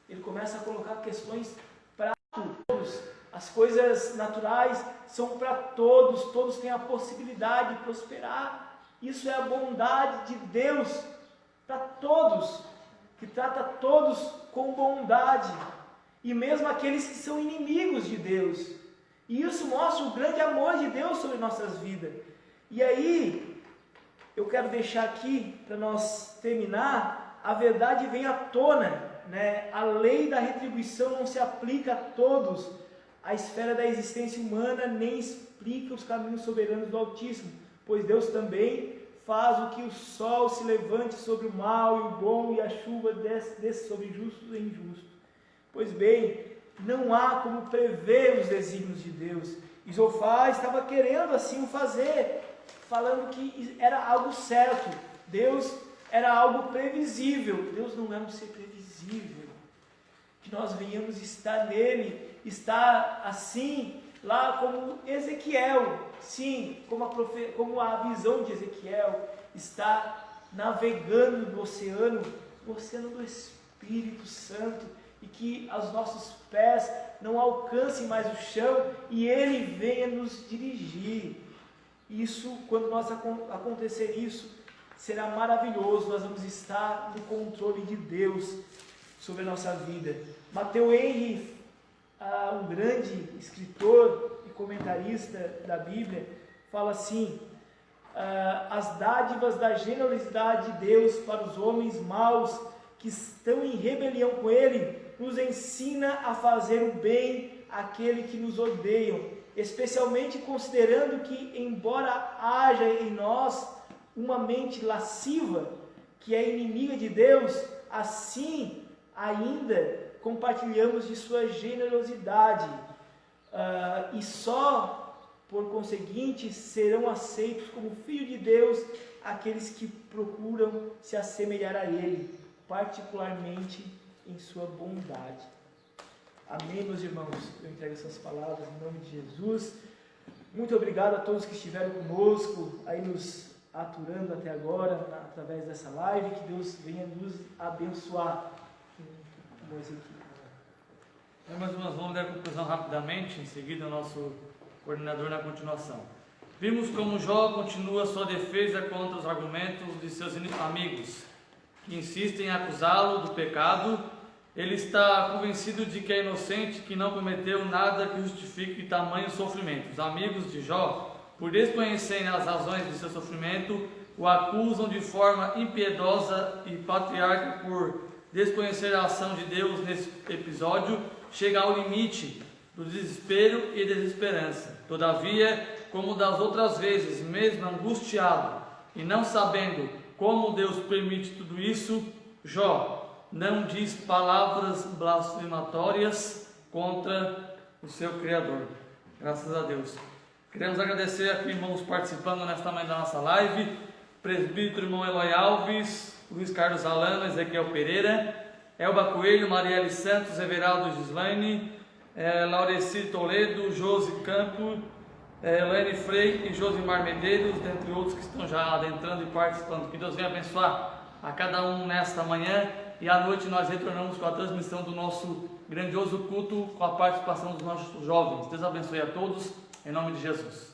Ele começa a colocar questões para todos. As coisas naturais são para todos. Todos têm a possibilidade de prosperar. Isso é a bondade de Deus para todos, que trata todos com bondade. E mesmo aqueles que são inimigos de Deus. E isso mostra o grande amor de Deus sobre nossas vidas. E aí, eu quero deixar aqui, para nós terminar, a verdade vem à tona, né? A lei da retribuição não se aplica a todos. A esfera da existência humana nem explica os caminhos soberanos do Altíssimo, pois Deus também faz o que o sol se levante sobre o mal e o bom, e a chuva desce sobre justos e injustos. Pois bem, não há como prever os desígnios de Deus. E Zofar estava querendo assim o fazer, falando que era algo certo. Deus era algo previsível. Deus não é um ser previsível. Que nós venhamos estar nele, estar assim, lá como Ezequiel, sim, como a visão de Ezequiel, está navegando no oceano do Espírito Santo, e que os nossos pés não alcancem mais o chão, e Ele venha nos dirigir. Isso, quando nós acontecer isso, será maravilhoso. Nós vamos estar no controle de Deus sobre a nossa vida. Matteo Henry, um grande escritor e comentarista da Bíblia, fala assim: as dádivas da generosidade de Deus para os homens maus que estão em rebelião com Ele nos ensina a fazer o bem àquele que nos odeiam, especialmente considerando que, embora haja em nós uma mente lasciva que é inimiga de Deus, assim ainda compartilhamos de sua generosidade, e só por conseguinte serão aceitos como filho de Deus aqueles que procuram se assemelhar a Ele, particularmente em sua bondade. Amém, meus irmãos? Eu entrego essas palavras em nome de Jesus. Muito obrigado a todos que estiveram conosco, aí nos aturando até agora, através dessa live. Que Deus venha nos abençoar. Mas nós vamos dar a conclusão rapidamente, em seguida o nosso coordenador na continuação. Vimos como Jó continua sua defesa contra os argumentos de seus amigos, que insistem em acusá-lo do pecado. Ele está convencido de que é inocente, que não cometeu nada que justifique tamanho sofrimento. Os amigos de Jó, por desconhecerem as razões de seu sofrimento, o acusam de forma impiedosa, e patriarca, por desconhecer a ação de Deus nesse episódio, chega ao limite do desespero e desesperança. Todavia, como das outras vezes, mesmo angustiado e não sabendo como Deus permite tudo isso, Jó não diz palavras blasfematórias contra o seu Criador. Graças a Deus. Queremos agradecer aqui, irmãos, participando nesta manhã da nossa live: presbítero irmão Eloy Alves, Luiz Carlos Alano, Ezequiel Pereira, Elba Coelho, Marielle Santos, Everaldo Gislaine, Laureci Toledo, Josi Campo, Elaine Frei e Josimar Medeiros, dentre outros que estão já adentrando e participando. Que Deus venha abençoar a cada um nesta manhã, e à noite nós retornamos com a transmissão do nosso grandioso culto, com a participação dos nossos jovens. Deus abençoe a todos, em nome de Jesus.